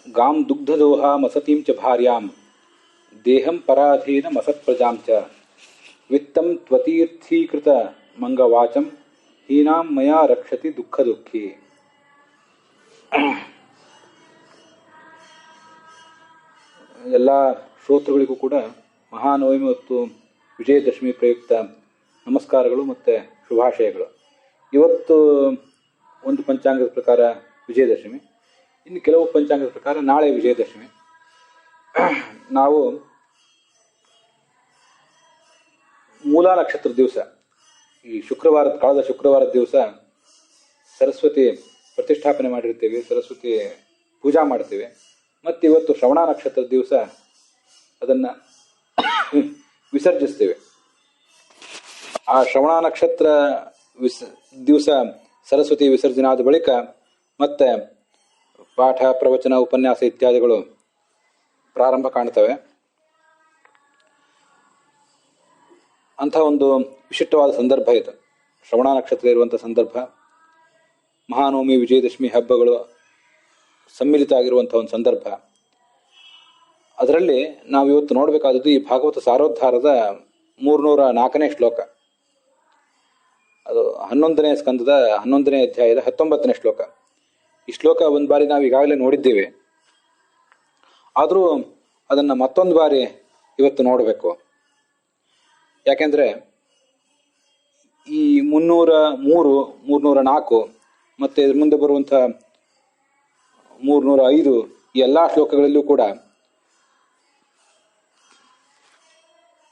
ಗಾಂ ದುಗ್ಧದೋಹಾ ಮಸತೀಂ ಚ ಭಾರ್ಯಾಂ ದೇಹಂ ಪರಾಧೀನ ಮಸತ್ ಪ್ರಜಾಂ ಚ ವಿತ್ತಂ ತ್ವತೀರ್ಥೀಕೃತ ಮಂಗವಾಚಂ ಹೀನಾಂ ಮಯಾ ರಕ್ಷತಿ ದುಃಖ ದುಃಖಿ. ಎಲ್ಲ ಶ್ರೋತೃಗಳಿಗೂ ಕೂಡ ಮಹಾನವಮಿ ಮತ್ತು ವಿಜಯದಶಮಿ ಪ್ರಯುಕ್ತ ನಮಸ್ಕಾರಗಳು ಮತ್ತು ಶುಭಾಶಯಗಳು. ಇವತ್ತು ಒಂದು ಪಂಚಾಂಗದ ಪ್ರಕಾರ ವಿಜಯದಶಮಿ, ಇನ್ನು ಕೆಲವು ಪಂಚಾಂಗದ ಪ್ರಕಾರ ನಾಳೆ ವಿಜಯದಶಮಿ. ನಾವು ಮೂಲಾ ನಕ್ಷತ್ರದ ದಿವಸ, ಈ ಕಳೆದ ಶುಕ್ರವಾರದ ದಿವಸ ಸರಸ್ವತಿ ಪ್ರತಿಷ್ಠಾಪನೆ ಮಾಡಿರ್ತೀವಿ, ಸರಸ್ವತಿ ಪೂಜಾ ಮಾಡ್ತೀವಿ. ಮತ್ತು ಇವತ್ತು ಶ್ರವಣ ನಕ್ಷತ್ರದ ದಿವಸ ಅದನ್ನು ವಿಸರ್ಜಿಸ್ತೇವೆ. ಆ ಶ್ರವಣ ನಕ್ಷತ್ರ ದಿವಸ ಸರಸ್ವತಿ ವಿಸರ್ಜನೆ ಆದ ಬಳಿಕ ಮತ್ತೆ ಪಾಠ, ಪ್ರವಚನ, ಉಪನ್ಯಾಸ ಇತ್ಯಾದಿಗಳು ಪ್ರಾರಂಭ ಕಾಣ್ತವೆ. ಅಂಥ ಒಂದು ವಿಶಿಷ್ಟವಾದ ಸಂದರ್ಭ ಇದು, ಶ್ರವಣ ನಕ್ಷತ್ರ ಇರುವಂಥ ಸಂದರ್ಭ. ಮಹಾನವಮಿ, ವಿಜಯದಶಮಿ ಹಬ್ಬಗಳು ಸಮ್ಮಿಲಿತ ಆಗಿರುವಂಥ ಒಂದು ಸಂದರ್ಭ. ಅದರಲ್ಲಿ ನಾವು ಇವತ್ತು ನೋಡಬೇಕಾದದ್ದು ಈ ಭಾಗವತ ಸಾರೋದ್ಧಾರದ 304ನೇ ಶ್ಲೋಕ. ಅದು 11ನೇ ಸ್ಕಂದದ 11ನೇ ಅಧ್ಯಾಯದ 19ನೇ ಶ್ಲೋಕ. ಈ ಶ್ಲೋಕ ಒಂದು ಬಾರಿ ನಾವು ಈಗಾಗಲೇ ನೋಡಿದ್ದೇವೆ, ಆದರೂ ಅದನ್ನು ಮತ್ತೊಂದು ಬಾರಿ ಇವತ್ತು ನೋಡಬೇಕು. ಯಾಕೆಂದರೆ ಈ 303, 304 ಮತ್ತು ಇದ್ರ ಮುಂದೆ ಬರುವಂಥ 305 ಈ ಎಲ್ಲ ಶ್ಲೋಕಗಳಲ್ಲೂ ಕೂಡ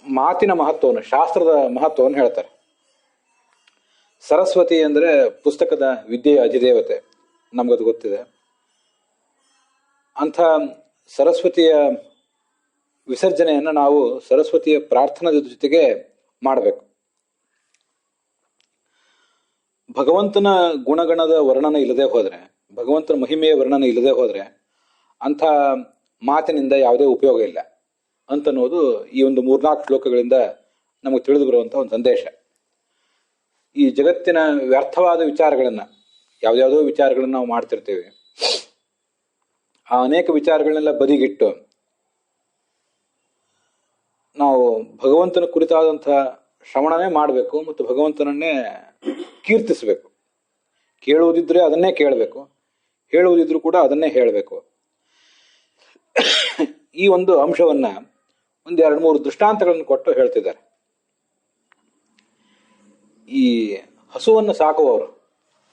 ಮಾತಿನ ಮಹತ್ವವನ್ನು, ಶಾಸ್ತ್ರದ ಮಹತ್ವವನ್ನು ಹೇಳ್ತಾರೆ. ಸರಸ್ವತಿ ಅಂದರೆ ಪುಸ್ತಕದ ವಿದ್ಯೆಯ ಅಧಿದೇವತೆ, ನಮಗದು ಗೊತ್ತಿದೆ. ಅಂಥ ಸರಸ್ವತಿಯ ವಿಸರ್ಜನೆಯನ್ನು ನಾವು ಸರಸ್ವತಿಯ ಪ್ರಾರ್ಥನದ ಜೊತೆಗೆ ಮಾಡಬೇಕು. ಭಗವಂತನ ಗುಣಗಣದ ವರ್ಣನೆ ಇಲ್ಲದೆ ಹೋದರೆ, ಭಗವಂತನ ಮಹಿಮೆಯ ವರ್ಣನೆ ಇಲ್ಲದೆ ಹೋದರೆ ಅಂಥ ಮಾತಿನಿಂದ ಯಾವುದೇ ಉಪಯೋಗ ಇಲ್ಲ ಅಂತನ್ನೋದು ಈ ಒಂದು 3-4 ಶ್ಲೋಕಗಳಿಂದ ನಮಗೆ ತಿಳಿದು ಬರುವಂಥ ಒಂದು ಸಂದೇಶ. ಈ ಜಗತ್ತಿನ ವ್ಯರ್ಥವಾದ ವಿಚಾರಗಳನ್ನು, ಯಾವುದ್ಯಾವುದೋ ವಿಚಾರಗಳನ್ನು ನಾವು ಮಾಡ್ತಿರ್ತೀವಿ. ಆ ಅನೇಕ ವಿಚಾರಗಳನ್ನೆಲ್ಲ ಬದಿಗಿಟ್ಟು ನಾವು ಭಗವಂತನ ಕುರಿತಾದಂಥ ಶ್ರವಣನೇ ಮಾಡಬೇಕು ಮತ್ತು ಭಗವಂತನನ್ನೇ ಕೀರ್ತಿಸಬೇಕು. ಕೇಳುವುದಿದ್ರೆ ಅದನ್ನೇ ಕೇಳಬೇಕು, ಹೇಳುವುದಿದ್ರೂ ಕೂಡ ಅದನ್ನೇ ಹೇಳಬೇಕು. ಈ ಒಂದು ಅಂಶವನ್ನು ಒಂದು 2-3 ದೃಷ್ಟಾಂತಗಳನ್ನು ಕೊಟ್ಟು ಹೇಳ್ತಿದ್ದಾರೆ. ಈ ಹಸುವನ್ನು ಸಾಕುವವರು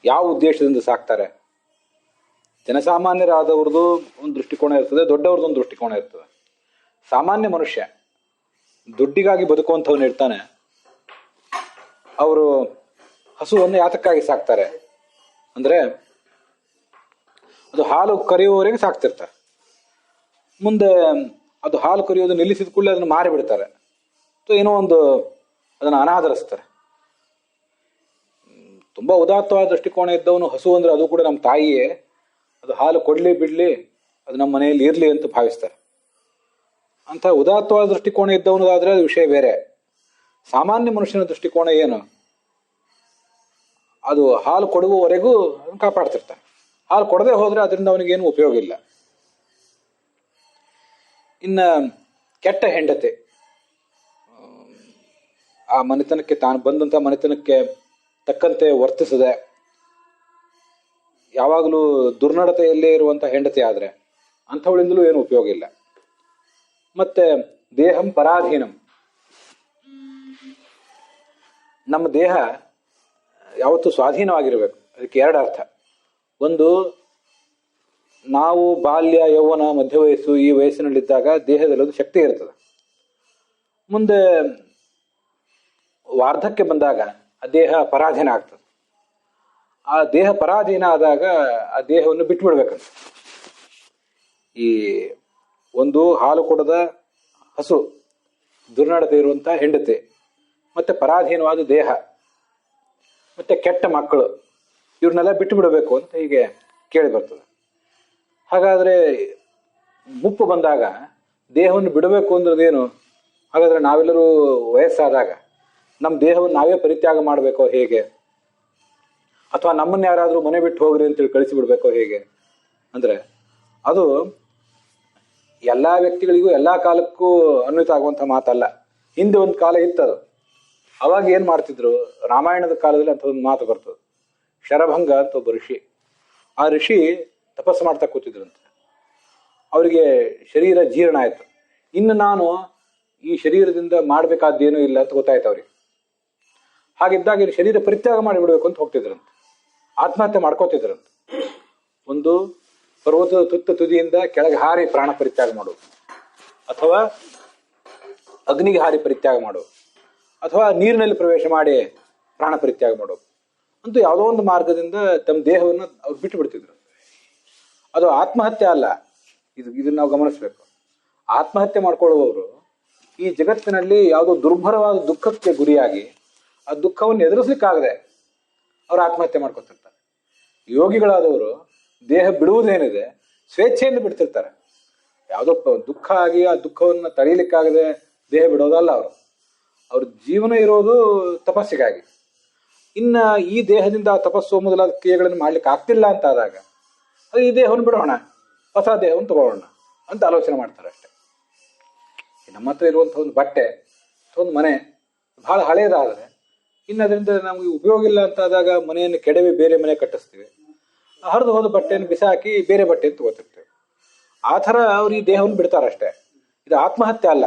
ಯಾವ ಉದ್ದೇಶದಿಂದ ಸಾಕ್ತಾರೆ? ಜನಸಾಮಾನ್ಯರಾದವ್ರದ್ದು ಒಂದು ದೃಷ್ಟಿಕೋನ ಇರ್ತದೆ, ದೊಡ್ಡವ್ರದ್ದು ಒಂದು ದೃಷ್ಟಿಕೋನ ಇರ್ತದೆ. ಸಾಮಾನ್ಯ ಮನುಷ್ಯ ದುಡ್ಡಿಗಾಗಿ ಬದುಕುವಂಥವನು ಇರ್ತಾನೆ. ಅವರು ಹಸುವನ್ನು ಯಾತಕ್ಕಾಗಿ ಸಾಕ್ತಾರೆ ಅಂದರೆ, ಅದು ಹಾಲು ಕರೆಯುವವರೆಗೆ ಸಾಕ್ತಿರ್ತಾರೆ. ಮುಂದೆ ಅದು ಹಾಲು ಕರೆಯೋದು ನಿಲ್ಲಿಸಿದ ಕೂಡಲೇ ಅದನ್ನು ಮಾರಿಬಿಡ್ತಾರೆ, ಏನೋ ಒಂದು ಅದನ್ನು ಅನಾದರಿಸ್ತಾರೆ. ತುಂಬ ಉದಾತ್ತವಾದ ದೃಷ್ಟಿಕೋನ ಇದ್ದವನು ಹಸು ಅಂದರೆ ಅದು ಕೂಡ ನಮ್ಮ ತಾಯಿಯೇ, ಅದು ಹಾಲು ಕೊಡಲಿ ಬಿಡಲಿ, ಅದು ನಮ್ಮ ಮನೆಯಲ್ಲಿ ಇರಲಿ ಅಂತ ಭಾವಿಸ್ತಾರೆ. ಅಂಥ ಉದಾತ್ತವಾದ ದೃಷ್ಟಿಕೋನ ಇದ್ದವನದಾದರೆ ಅದು ವಿಷಯ ಬೇರೆ. ಸಾಮಾನ್ಯ ಮನುಷ್ಯನ ದೃಷ್ಟಿಕೋನ ಏನು? ಅದು ಹಾಲು ಕೊಡುವವರೆಗೂ ಅದನ್ನು ಕಾಪಾಡ್ತಿರ್ತಾನೆ. ಹಾಲು ಕೊಡದೆ ಹೋದರೆ ಅದರಿಂದ ಅವನಿಗೇನು ಉಪಯೋಗ ಇಲ್ಲ. ಇನ್ನು ಕೆಟ್ಟ ಹೆಂಡತಿ, ಆ ಮನೆತನಕ್ಕೆ, ತಾನು ಬಂದಂಥ ಮನೆತನಕ್ಕೆ ತಕ್ಕಂತೆ ವರ್ತಿಸದೆ ಯಾವಾಗಲೂ ದುರ್ನಡತೆಯಲ್ಲೇ ಇರುವಂಥ ಹೆಂಡತಿ ಆದರೆ ಅಂಥವಳಿಂದಲೂ ಏನು ಉಪಯೋಗ ಇಲ್ಲ. ಮತ್ತೆ ದೇಹಂ ಪರಾಧೀನಂ, ನಮ್ಮ ದೇಹ ಯಾವತ್ತೂ ಸ್ವಾಧೀನವಾಗಿರಬೇಕು. ಅದಕ್ಕೆ 2 ಅರ್ಥ. ಒಂದು, ನಾವು ಬಾಲ್ಯ, ಯೌವನ, ಮಧ್ಯವಯಸ್ಸು ಈ ವಯಸ್ಸಿನಲ್ಲಿದ್ದಾಗ ದೇಹದಲ್ಲಿ ಒಂದು ಶಕ್ತಿ ಇರ್ತದೆ. ಮುಂದೆ ವಾರ್ಧಕ್ಯ ಬಂದಾಗ ಆ ದೇಹ ಪರಾಧೀನ ಆಗ್ತದೆ. ಆ ದೇಹ ಪರಾಧೀನ ಆದಾಗ ಆ ದೇಹವನ್ನು ಬಿಟ್ಬಿಡ್ಬೇಕಂತ. ಈ ಒಂದು ಹಾಲು ಕೊಡದ ಹಸು, ದುರ್ನಡತೆ ಇರುವಂಥ ಹೆಂಡತಿ, ಮತ್ತೆ ಪರಾಧೀನವಾದ ದೇಹ, ಮತ್ತೆ ಕೆಟ್ಟ ಮಕ್ಕಳು, ಇವ್ರನ್ನೆಲ್ಲ ಬಿಟ್ಟು ಬಿಡಬೇಕು ಅಂತ ಹೀಗೆ ಕೇಳಿ ಬರ್ತದೆ. ಹಾಗಾದರೆ ಮುಪ್ಪು ಬಂದಾಗ ದೇಹವನ್ನು ಬಿಡಬೇಕು ಅಂದ್ರದೇನು? ಹಾಗಾದರೆ ನಾವೆಲ್ಲರೂ ವಯಸ್ಸಾದಾಗ ನಮ್ಮ ದೇಹವನ್ನು ನಾವೇ ಪರಿತ್ಯಾಗ ಮಾಡಬೇಕೋ ಹೇಗೆ? ಅಥವಾ ನಮ್ಮನ್ನು ಯಾರಾದರೂ ಮನೆ ಬಿಟ್ಟು ಹೋಗ್ರಿ ಅಂತೇಳಿ ಕಳಿಸಿ ಬಿಡಬೇಕೋ ಹೇಗೆ? ಅಂದರೆ ಅದು ಎಲ್ಲ ವ್ಯಕ್ತಿಗಳಿಗೂ ಎಲ್ಲ ಕಾಲಕ್ಕೂ ಅನ್ವಿತ ಆಗುವಂಥ ಮಾತಲ್ಲ. ಹಿಂದೆ ಒಂದು ಕಾಲ ಇತ್ತದು. ಅವಾಗ ಏನು ಮಾಡ್ತಿದ್ರು, ರಾಮಾಯಣದ ಕಾಲದಲ್ಲಿ ಅಂಥದ್ದೊಂದು ಮಾತು ಬರ್ತದೆ. ಶರಭಂಗ ಅಂತ ಒಬ್ಬ ಋಷಿ. ಆ ಋಷಿ ತಪಸ್ಸು ಮಾಡ್ತಾ ಕೂತಿದ್ರಂತೆ. ಅವರಿಗೆ ಶರೀರ ಜೀರ್ಣ ಆಯ್ತು. ಇನ್ನು ನಾನು ಈ ಶರೀರದಿಂದ ಮಾಡಬೇಕಾದ್ದೇನೂ ಇಲ್ಲ ಅಂತ ಗೊತ್ತಾಯ್ತು ಅವ್ರಿಗೆ. ಹಾಗಿದ್ದಾಗ ಶರೀರ ಪರಿತ್ಯಾಗ ಮಾಡಿಬಿಡ್ಬೇಕು ಅಂತ ಹೋಗ್ತಿದ್ರಂತೆ. ಆತ್ಮಹತ್ಯೆ ಮಾಡ್ಕೋತಿದ್ರಂತೆ. ಒಂದು ಪರ್ವತದ ತುದಿಯಿಂದ ಕೆಳಗೆ ಹಾರಿ ಪ್ರಾಣ ಪರಿತ್ಯಾಗ ಮಾಡೋದು, ಅಥವಾ ಅಗ್ನಿಗೆ ಹಾರಿ ಪರಿತ್ಯಾಗ ಮಾಡೋದು, ಅಥವಾ ನೀರಿನಲ್ಲಿ ಪ್ರವೇಶ ಮಾಡಿ ಪ್ರಾಣ ಪರಿತ್ಯಾಗ ಮಾಡೋದು ಅಂತೂ ಯಾವುದೋ ಒಂದು ಮಾರ್ಗದಿಂದ ತಮ್ಮ ದೇಹವನ್ನು ಅವ್ರು ಬಿಟ್ಟು ಬಿಡ್ತಿದ್ರು. ಅದು ಆತ್ಮಹತ್ಯೆ ಅಲ್ಲ. ಇದನ್ನ ನಾವು ಗಮನಿಸ್ಬೇಕು. ಆತ್ಮಹತ್ಯೆ ಮಾಡ್ಕೊಳ್ಳುವವರು ಈ ಜಗತ್ತಿನಲ್ಲಿ ಯಾವುದೋ ದುರ್ಭರವಾದ ದುಃಖಕ್ಕೆ ಗುರಿಯಾಗಿ ಆ ದುಃಖವನ್ನು ಎದುರಿಸ್ಲಿಕ್ಕಾಗದೆ ಅವರು ಆತ್ಮಹತ್ಯೆ ಮಾಡ್ಕೊತಿರ್ತಾರೆ. ಯೋಗಿಗಳಾದವರು ದೇಹ ಬಿಡುವುದೇನಿದೆ ಸ್ವೇಚ್ಛೆಯಿಂದ ಬಿಡ್ತಿರ್ತಾರೆ. ಯಾವುದೋ ದುಃಖ ಆಗಿ ಆ ದುಃಖವನ್ನು ತಡೆಯಲಿಕ್ಕಾಗದೆ ದೇಹ ಬಿಡೋದಲ್ಲ ಅವರು. ಅವ್ರ ಜೀವನ ಇರೋದು ತಪಸ್ಸಿಗಾಗಿ. ಇನ್ನು ಈ ದೇಹದಿಂದ ತಪಸ್ಸು ಮೊದಲಾದ ಕ್ರಿಯೆಗಳನ್ನು ಮಾಡ್ಲಿಕ್ಕೆ ಆಗ್ತಿಲ್ಲ ಅಂತ ಆದಾಗ ಅದು ಈ ದೇಹವನ್ನು ಬಿಡೋಣ, ಹೊಸ ದೇಹವನ್ನು ತಗೊಳ್ಳೋಣ ಅಂತ ಆಲೋಚನೆ ಮಾಡ್ತಾರೆ ಅಷ್ಟೆ. ನಮ್ಮ ಹತ್ರ ಇರುವಂಥ ಒಂದು ಬಟ್ಟೆ ಅಥವಾ ಒಂದು ಮನೆ ಬಹಳ ಹಳೇದಾದರೆ ಇನ್ನು ಅದರಿಂದ ನಮಗೆ ಉಪಯೋಗ ಇಲ್ಲ ಅಂತ ಆದಾಗ ಮನೆಯನ್ನು ಕೆಡವಿ ಬೇರೆ ಮನೆ ಕಟ್ಟಿಸ್ತೀವಿ. ಹರಿದು ಹೋದ ಬಟ್ಟೆಯನ್ನು ಬಿಸಾಕಿ ಬೇರೆ ಬಟ್ಟೆಯನ್ನು ತಗೋತಿರ್ತೀವಿ. ಆ ಥರ ಅವ್ರು ಈ ದೇಹವನ್ನು ಬಿಡ್ತಾರಷ್ಟೇ. ಇದು ಆತ್ಮಹತ್ಯೆ ಅಲ್ಲ.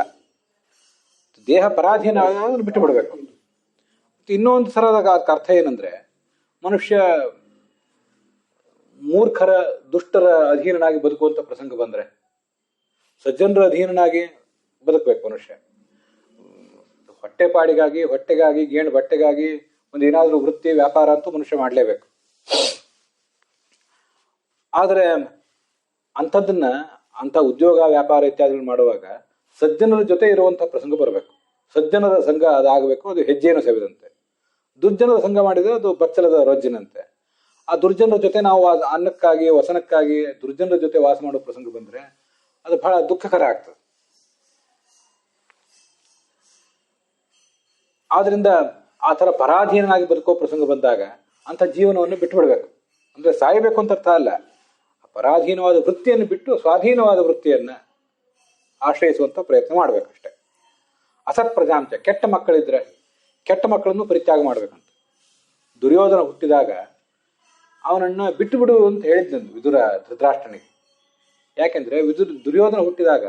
ದೇಹ ಪರಾಧೀನ ಆಗೋದನ್ನು ಬಿಟ್ಟು ಬಿಡಬೇಕು. ಇನ್ನೊಂದು ಸರದ ಅರ್ಥ ಏನಂದ್ರೆ, ಮನುಷ್ಯ ಮೂರ್ಖರ ದುಷ್ಟರ ಅಧೀನನಾಗಿ ಬದುಕುವಂತ ಪ್ರಸಂಗ ಬಂದ್ರೆ ಸಜ್ಜನರ ಅಧೀನನಾಗಿ ಬದುಕಬೇಕು ಮನುಷ್ಯ. ಹೊಟ್ಟೆಪಾಡಿಗಾಗಿ, ಹೊಟ್ಟೆಗಾಗಿ, ಗೇಣು ಬಟ್ಟೆಗಾಗಿ ಒಂದು ಏನಾದರೂ ವೃತ್ತಿ ವ್ಯಾಪಾರ ಅಂತೂ ಮನುಷ್ಯ ಮಾಡಲೇಬೇಕು. ಆದರೆ ಅಂಥದ್ದನ್ನ ಅಂಥ ಉದ್ಯೋಗ ವ್ಯಾಪಾರ ಇತ್ಯಾದಿಗಳು ಮಾಡುವಾಗ ಸಜ್ಜನರ ಜೊತೆ ಇರುವಂಥ ಪ್ರಸಂಗ ಬರಬೇಕು. ಸಜ್ಜನರ ಸಂಘ ಅದಾಗಬೇಕು. ಅದು ಹೆಜ್ಜೆಯನ್ನು ಸೆವೆದಂತೆ. ದುರ್ಜನರ ಸಂಘ ಮಾಡಿದರೆ ಅದು ಬಚ್ಚಲದ ರೊಜ್ಜಿನಂತೆ. ಆ ದುರ್ಜನರ ಜೊತೆ ನಾವು ಅನ್ನಕ್ಕಾಗಿ ವಸನಕ್ಕಾಗಿ ದುರ್ಜನರ ಜೊತೆ ವಾಸ ಮಾಡೋ ಪ್ರಸಂಗ ಬಂದರೆ ಅದು ಬಹಳ ದುಃಖಕರ ಆಗ್ತದೆ. ಆದ್ರಿಂದ ಆ ಥರ ಪರಾಧೀನಾಗಿ ಬದುಕೋ ಪ್ರಸಂಗ ಬಂದಾಗ ಅಂಥ ಜೀವನವನ್ನು ಬಿಟ್ಟು ಬಿಡಬೇಕು. ಅಂದ್ರೆ ಸಾಯಬೇಕು ಅಂತ ಅರ್ಥ ಅಲ್ಲ. ಪರಾಧೀನವಾದ ವೃತ್ತಿಯನ್ನು ಬಿಟ್ಟು ಸ್ವಾಧೀನವಾದ ವೃತ್ತಿಯನ್ನು ಆಶ್ರಯಿಸುವಂತ ಪ್ರಯತ್ನ ಮಾಡ್ಬೇಕಷ್ಟೆ. ಅಸತ್ ಪ್ರಜಾಂಶ, ಕೆಟ್ಟ ಮಕ್ಕಳಿದ್ರೆ ಕೆಟ್ಟ ಮಕ್ಕಳನ್ನು ಪರಿತ್ಯಾಗ ಮಾಡ್ಬೇಕಂತ. ದುರ್ಯೋಧನ ಹುಟ್ಟಿದಾಗ ಅವನನ್ನ ಬಿಟ್ಟು ಬಿಡು ಅಂತ ಹೇಳಿದ್ನಂದು ವಿದುರ ಧೃತರಾಷ್ಟ್ರನಿಗೆ. ಯಾಕೆಂದ್ರೆ ದುರ್ಯೋಧನ ಹುಟ್ಟಿದಾಗ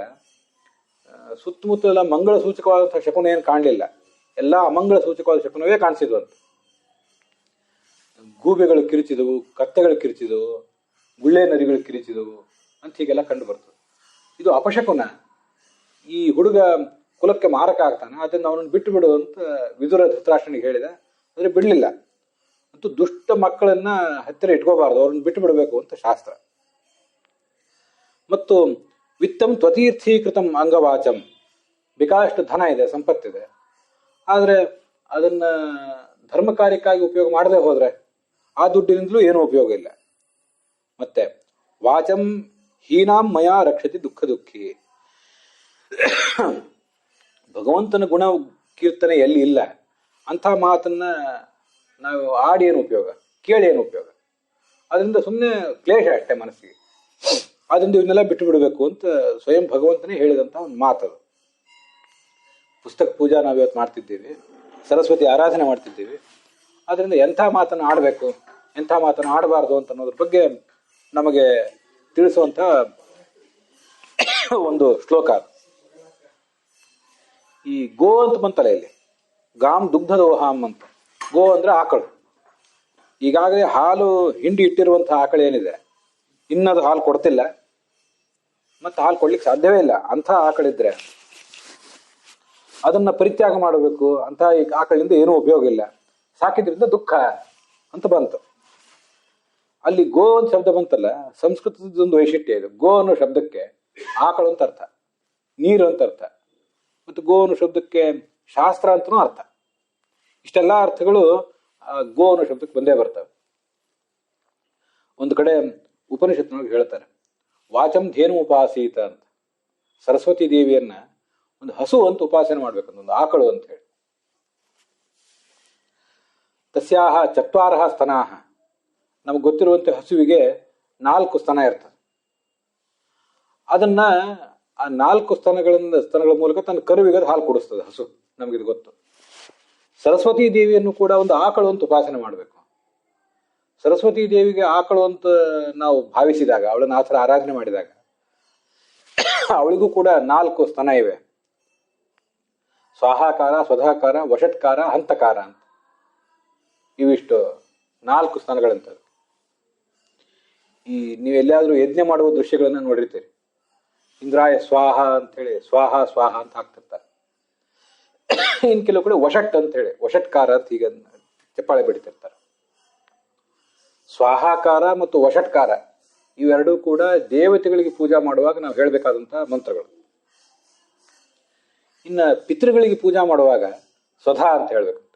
ಸುತ್ತಮುತ್ತಲೆಲ್ಲ ಮಂಗಳ ಸೂಚಕವಾದಂತಹ ಶಕುನ ಏನು ಕಾಣಲಿಲ್ಲ. ಎಲ್ಲ ಅಮಂಗಳ ಸೂಚಕವಾದ ಶಕುನವೇ ಕಾಣಿಸಿದ್ವು ಅಂತ. ಗೂಬೆಗಳು ಕಿರಿಚಿದವು, ಕತ್ತೆಗಳು ಕಿರಿಚಿದವು, ಗುಳ್ಳೆ ನರಿಗಳು ಕಿರಿಚಿದವು ಅಂತ ಹೀಗೆಲ್ಲ ಕಂಡು ಬರ್ತದೆ. ಇದು ಅಪಶಕುನ. ಈ ಹುಡುಗ ಕುಲಕ್ಕೆ ಮಾರಕ ಆಗ್ತಾನೆ, ಅದನ್ನು ಅವನನ್ನು ಬಿಟ್ಟು ಬಿಡು ಅಂತ ವಿದುರ ಧೃತರಾಷ್ಟ್ರನಿಗೆ ಹೇಳಿದ. ಆದರೆ ಬಿಡಲಿಲ್ಲ. ಅಂತೂ ದುಷ್ಟ ಮಕ್ಕಳನ್ನ ಹತ್ತಿರ ಇಟ್ಕೋಬಾರ್ದು, ಅವ್ರನ್ನ ಬಿಟ್ಟು ಬಿಡಬೇಕು ಅಂತ ಶಾಸ್ತ್ರ. ಮತ್ತು ವಿತ್ತಂ ತ್ವತೀರ್ಥೀಕೃತಂ ಅಂಗವಾಚಂ, ಬೇಕಾಷ್ಟು ಧನ ಇದೆ, ಸಂಪತ್ತಿದೆ, ಆದರೆ ಅದನ್ನ ಧರ್ಮ ಕಾರ್ಯಕ್ಕಾಗಿ ಉಪಯೋಗ ಮಾಡದೆ ಹೋದ್ರೆ ಆ ದುಡ್ಡಿನಿಂದಲೂ ಏನೂ ಉಪಯೋಗ ಇಲ್ಲ. ಮತ್ತೆ ವಾಚಂ ಹೀನಾಂ ಮಯಾ ರಕ್ಷತಿ ದುಃಖ ದುಃಖಿ. ಭಗವಂತನ ಗುಣ ಕೀರ್ತನೆ ಎಲ್ಲಿ ಇಲ್ಲ ಅಂಥ ಮಾತನ್ನ ನಾವು ಆಡಿ ಏನು ಉಪಯೋಗ, ಕೇಳಿ ಏನು ಉಪಯೋಗ? ಅದರಿಂದ ಸುಮ್ಮನೆ ಕ್ಲೇಶ ಅಷ್ಟೇ ಮನಸ್ಸಿಗೆ. ಅದರಿಂದ ಇವನ್ನೆಲ್ಲ ಬಿಟ್ಟು ಬಿಡಬೇಕು ಅಂತ ಸ್ವಯಂ ಭಗವಂತನೇ ಹೇಳಿದಂಥ ಒಂದು ಮಾತದು. ಪುಸ್ತಕ ಪೂಜಾ ನಾವು ಇವತ್ತು ಮಾಡ್ತಿದ್ದೀವಿ, ಸರಸ್ವತಿ ಆರಾಧನೆ ಮಾಡ್ತಿದ್ದೀವಿ. ಅದರಿಂದ ಎಂಥ ಮಾತನ್ನು ಆಡಬೇಕು, ಎಂಥ ಮಾತನ್ನು ಆಡಬಾರ್ದು ಅಂತ ಅನ್ನೋದ್ರ ಬಗ್ಗೆ ನಮಗೆ ತಿಳಿಸುವಂಥ ಒಂದು ಶ್ಲೋಕ. ಈ ಗೋ ಅಂತ ಬಂತಲ್ಲ ಇಲ್ಲಿ, ಗಾಮ್ ದುಗ್ಧ ದೋಹಾಂ ಅಂತ. ಗೋ ಅಂದ್ರೆ ಆಕಳು. ಈಗಾಗಲೇ ಹಾಲು ಹಿಂಡಿ ಇಟ್ಟಿರುವಂತಹ ಆಕಳು ಏನಿದೆ, ಇನ್ನದು ಹಾಲು ಕೊಡ್ತಿಲ್ಲ, ಮತ್ತೆ ಹಾಲು ಕೊಡ್ಲಿಕ್ಕೆ ಸಾಧ್ಯವೇ ಇಲ್ಲ. ಅಂಥ ಆಕಳಿದ್ರೆ ಅದನ್ನ ಪರಿತ್ಯಾಗ ಮಾಡಬೇಕು. ಅಂತಹ ಈ ಆಕಳಿಂದ ಏನೂ ಉಪಯೋಗ ಇಲ್ಲ, ಸಾಕಿದ್ರಿಂದ ದುಃಖ ಅಂತ ಬಂತು. ಅಲ್ಲಿ ಗೋ ಅಂತ ಶಬ್ದ ಬಂತಲ್ಲ, ಸಂಸ್ಕೃತದೊಂದು ವೈಶಿಷ್ಟ್ಯ ಇದೆ. ಗೋ ಅನ್ನೋ ಶಬ್ದಕ್ಕೆ ಆಕಳು ಅಂತ ಅರ್ಥ, ನೀರು ಅಂತ ಅರ್ಥ, ಮತ್ತು ಗೋ ಅನ್ನೋ ಶಬ್ದಕ್ಕೆ ಶಾಸ್ತ್ರ ಅಂತನೂ ಅರ್ಥ. ಇಷ್ಟೆಲ್ಲ ಅರ್ಥಗಳು ಗೋ ಅನ್ನೋ ಶಬ್ದಕ್ಕೆ ಬಂದೇ ಬರ್ತವೆ. ಒಂದು ಕಡೆ ಉಪನಿಷತ್ನೊಳಗೆ ಹೇಳ್ತಾರೆ, ವಾಚಂ ಧೇನು ಉಪಾಸೀತ ಅಂತ. ಸರಸ್ವತಿ ದೇವಿಯನ್ನ ಒಂದು ಹಸು ಅಂತ ಉಪಾಸನೆ ಮಾಡ್ಬೇಕಂತ, ಒಂದು ಆಕಳು ಅಂತ ಹೇಳಿ. ತಸ್ಯಾಹ ಚತ್ವಾರಹ ಸ್ತನಾಹ. ನಮ್ಗೆ ಗೊತ್ತಿರುವಂತೆ ಹಸುವಿಗೆ 4 ಸ್ತನ ಇರ್ತದೆ. ಅದನ್ನ ಆ 4 ಸ್ತನಗಳ ಮೂಲಕ ತನ್ನ ಕರುವಿಗೆ ಅದು ಹಾಲು ಕೊಡಿಸ್ತದೆ ಹಸು, ನಮಗಿದು ಗೊತ್ತು. ಸರಸ್ವತಿ ದೇವಿಯನ್ನು ಕೂಡ ಒಂದು ಆಕಳು ಅಂತ ಉಪಾಸನೆ ಮಾಡಬೇಕು. ಸರಸ್ವತಿ ದೇವಿಗೆ ಆಕಳು ಅಂತ ನಾವು ಭಾವಿಸಿದಾಗ, ಅವಳನ್ನು ಆ ಥರ ಆರಾಧನೆ ಮಾಡಿದಾಗ ಅವಳಿಗೂ ಕೂಡ 4 ಸ್ತನ ಇವೆ. ಸ್ವಾಹಾಕಾರ, ಸ್ವಧಾಕಾರ, ವಷಟ್ಕಾರ, ಹಂತಕಾರ ಅಂತ ಇವಿಷ್ಟು 4 ಸ್ತನಗಳಂತ. ಈ ನೀವೆಲ್ಲಾದ್ರೂ ಯಜ್ಞ ಮಾಡುವ ದೃಶ್ಯಗಳನ್ನ ನೋಡಿರ್ತೀರಿ. ಇಂದ್ರಾಯ ಸ್ವಾಹ ಅಂತ ಹೇಳಿ ಸ್ವಾಹ ಸ್ವಾಹ ಅಂತ ಹಾಕ್ತಿರ್ತಾರೆ. ಇನ್ ಕೆಲವು ಕಡೆ ವಷಟ್ ಅಂತ ಹೇಳಿ ವಷಟ್ಕಾರ ಅಂತ ಈಗ ಚಪ್ಪಾಳೆ ಬಿಡ್ತಿರ್ತಾರೆ. ಸ್ವಾಹಾಕಾರ ಮತ್ತು ವಷಟ್ಕಾರ ಇವೆರಡೂ ಕೂಡ ದೇವತೆಗಳಿಗೆ ಪೂಜಾ ಮಾಡುವಾಗ ನಾವು ಹೇಳಬೇಕಾದಂತಹ ಮಂತ್ರಗಳು. ಇನ್ನು ಪಿತೃಗಳಿಗೆ ಪೂಜಾ ಮಾಡುವಾಗ ಸ್ವಧಾ ಅಂತ ಹೇಳ್ಬೇಕಂತ.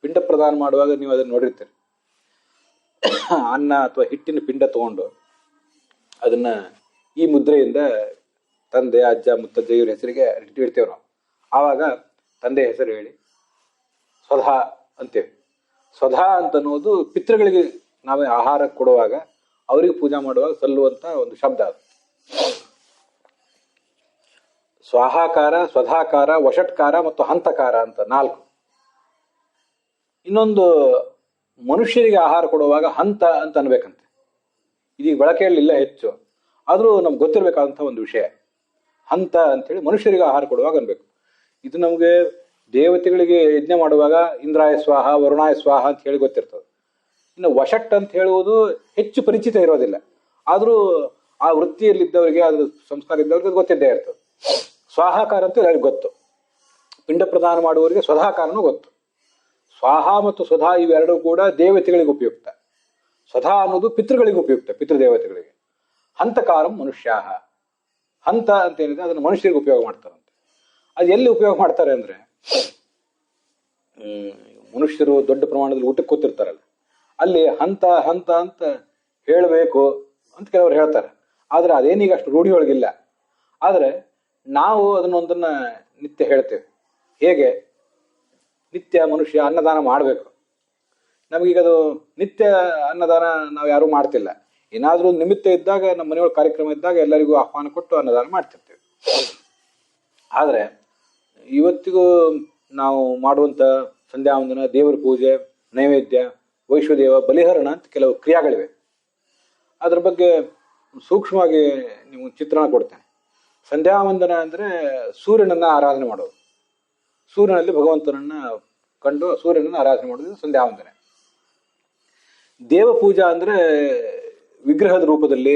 ಪಿಂಡ ಪ್ರದಾನ ಮಾಡುವಾಗ ನೀವು ಅದನ್ನು ನೋಡಿರ್ತೀರಿ. ಅನ್ನ ಅಥವಾ ಹಿಟ್ಟಿನ ಪಿಂಡ ತಗೊಂಡು ಅದನ್ನ ಈ ಮುದ್ರೆಯಿಂದ ತಂದೆ, ಅಜ್ಜ, ಮುತ್ತಜ್ಜ ಇವ್ರ ಹೆಸರಿಗೆ ಇಡ್ತೇವೆ ನಾವು. ಆವಾಗ ತಂದೆ ಹೆಸರು ಹೇಳಿ ಸ್ವಧಾ ಅಂತೇವೆ. ಸ್ವಧಾ ಅಂತ ಅನ್ನೋದು ಪಿತೃಗಳಿಗೆ ನಾವೇ ಆಹಾರ ಕೊಡುವಾಗ, ಅವರಿಗೆ ಪೂಜಾ ಮಾಡುವಾಗ ಸಲ್ಲುವಂತ ಒಂದು ಶಬ್ದ ಅದು. ಸ್ವಾಹಾಕಾರ, ಸ್ವಧಾಕಾರ, ವಷಟ್ಕಾರ ಮತ್ತು ಹಂತಕಾರ ಅಂತ 4. ಇನ್ನೊಂದು ಮನುಷ್ಯರಿಗೆ ಆಹಾರ ಕೊಡುವಾಗ ಹಂತ ಅಂತ ಅನ್ಬೇಕಂತೆ. ಇದೀಗ ಬಳಕೆಯಲ್ಲಿಲ್ಲ ಹೆಚ್ಚು, ಆದರೂ ನಮ್ಗೆ ಗೊತ್ತಿರಬೇಕಾದಂಥ ಒಂದು ವಿಷಯ. ಹಂತ ಅಂತೇಳಿ ಮನುಷ್ಯರಿಗೆ ಆಹಾರ ಕೊಡುವಾಗ ಅನ್ಬೇಕು. ಇದು ನಮಗೆ ದೇವತೆಗಳಿಗೆ ಯಜ್ಞ ಮಾಡುವಾಗ ಇಂದ್ರಾಯ ಸ್ವಾಹ, ವರುಣಾಯ ಸ್ವಾಹ ಅಂತ ಹೇಳಿ ಗೊತ್ತಿರ್ತದೆ. ಇನ್ನು ವಷಟ್ ಅಂತ ಹೇಳುವುದು ಹೆಚ್ಚು ಪರಿಚಿತ ಇರೋದಿಲ್ಲ, ಆದರೂ ಆ ವೃತ್ತಿಯಲ್ಲಿದ್ದವರಿಗೆ, ಅದ್ರ ಸಂಸ್ಕಾರ ಇದ್ದವ್ರಿಗೆ ಗೊತ್ತಿದ್ದೇ ಇರ್ತದೆ. ಸ್ವಾಹಾಕಾರ ಅಂತ ಎಲ್ಲರಿಗೂ ಗೊತ್ತು. ಪಿಂಡ ಪ್ರದಾನ ಮಾಡುವವರಿಗೆ ಸ್ವಧಾಕಾರನೂ ಗೊತ್ತು. ಸ್ವಾಹ ಮತ್ತು ಸ್ವಧಾ ಇವೆರಡೂ ಕೂಡ ದೇವತೆಗಳಿಗೆ ಉಪಯುಕ್ತ. ಸ್ವಧಾ ಅನ್ನೋದು ಪಿತೃಗಳಿಗೆ ಉಪಯುಕ್ತ, ಪಿತೃದೇವತೆಗಳಿಗೆ. ಹಂತಕಾರಂ ಮನುಷ್ಯಾಹ, ಹಂತ ಅಂತ ಏನಿದೆ ಅದನ್ನು ಮನುಷ್ಯರಿಗೆ ಉಪಯೋಗ ಮಾಡ್ತಾರಂತೆ. ಅದು ಎಲ್ಲಿ ಉಪಯೋಗ ಮಾಡ್ತಾರೆ ಅಂದ್ರೆ, ಮನುಷ್ಯರು ದೊಡ್ಡ ಪ್ರಮಾಣದಲ್ಲಿ ಊಟಕ್ಕೆ ಕೂತಿರ್ತಾರಲ್ಲ, ಅಲ್ಲಿ ಹಂತ ಹಂತ ಅಂತ ಹೇಳಬೇಕು ಅಂತ ಕೆಲವರು ಹೇಳ್ತಾರೆ. ಆದ್ರೆ ಅದೇನೀಗ ಅಷ್ಟು ರೂಢಿ ಒಳಗಿಲ್ಲ. ಆದ್ರೆ ನಾವು ಅದನ್ನೊಂದನ್ನ ನಿತ್ಯ ಹೇಳ್ತೇವೆ. ಹೇಗೆ? ನಿತ್ಯ ಮನುಷ್ಯ ಅನ್ನದಾನ ಮಾಡಬೇಕು. ನಮಗೀಗ ಅದು ನಿತ್ಯ ಅನ್ನದಾನ ನಾವು ಯಾರೂ ಮಾಡ್ತಿಲ್ಲ. ಏನಾದ್ರೂ ನಿಮಿತ್ತ ಇದ್ದಾಗ, ನಮ್ಮ ಮನೆಯೊಳಗೆ ಕಾರ್ಯಕ್ರಮ ಇದ್ದಾಗ ಎಲ್ಲರಿಗೂ ಆಹ್ವಾನ ಕೊಟ್ಟು ಅನ್ನದಾನ ಮಾಡ್ತಿರ್ತೇವೆ. ಆದ್ರೆ ಇವತ್ತಿಗೂ ನಾವು ಮಾಡುವಂತ ಸಂಧ್ಯಾ ವಂದನ, ದೇವರ ಪೂಜೆ, ನೈವೇದ್ಯ, ವೈಶ್ವದೇವ, ಬಲಿಹರಣ ಅಂತ ಕೆಲವು ಕ್ರಿಯಾಗಳಿವೆ. ಅದ್ರ ಬಗ್ಗೆ ಸೂಕ್ಷ್ಮವಾಗಿ ನಿಮ್ಗೆ ಚಿತ್ರಣ ಕೊಡ್ತೇನೆ. ಸಂಧ್ಯಾ ವಂದನ ಅಂದ್ರೆ ಸೂರ್ಯನನ್ನ ಆರಾಧನೆ ಮಾಡೋದು. ಸೂರ್ಯನಲ್ಲಿ ಭಗವಂತನನ್ನ ಕಂಡು ಸೂರ್ಯನನ್ನ ಆರಾಧನೆ ಮಾಡೋದು ಸಂಧ್ಯಾ ವಂದನೆ. ದೇವ ಪೂಜಾ ಅಂದ್ರೆ ವಿಗ್ರಹದ ರೂಪದಲ್ಲಿ,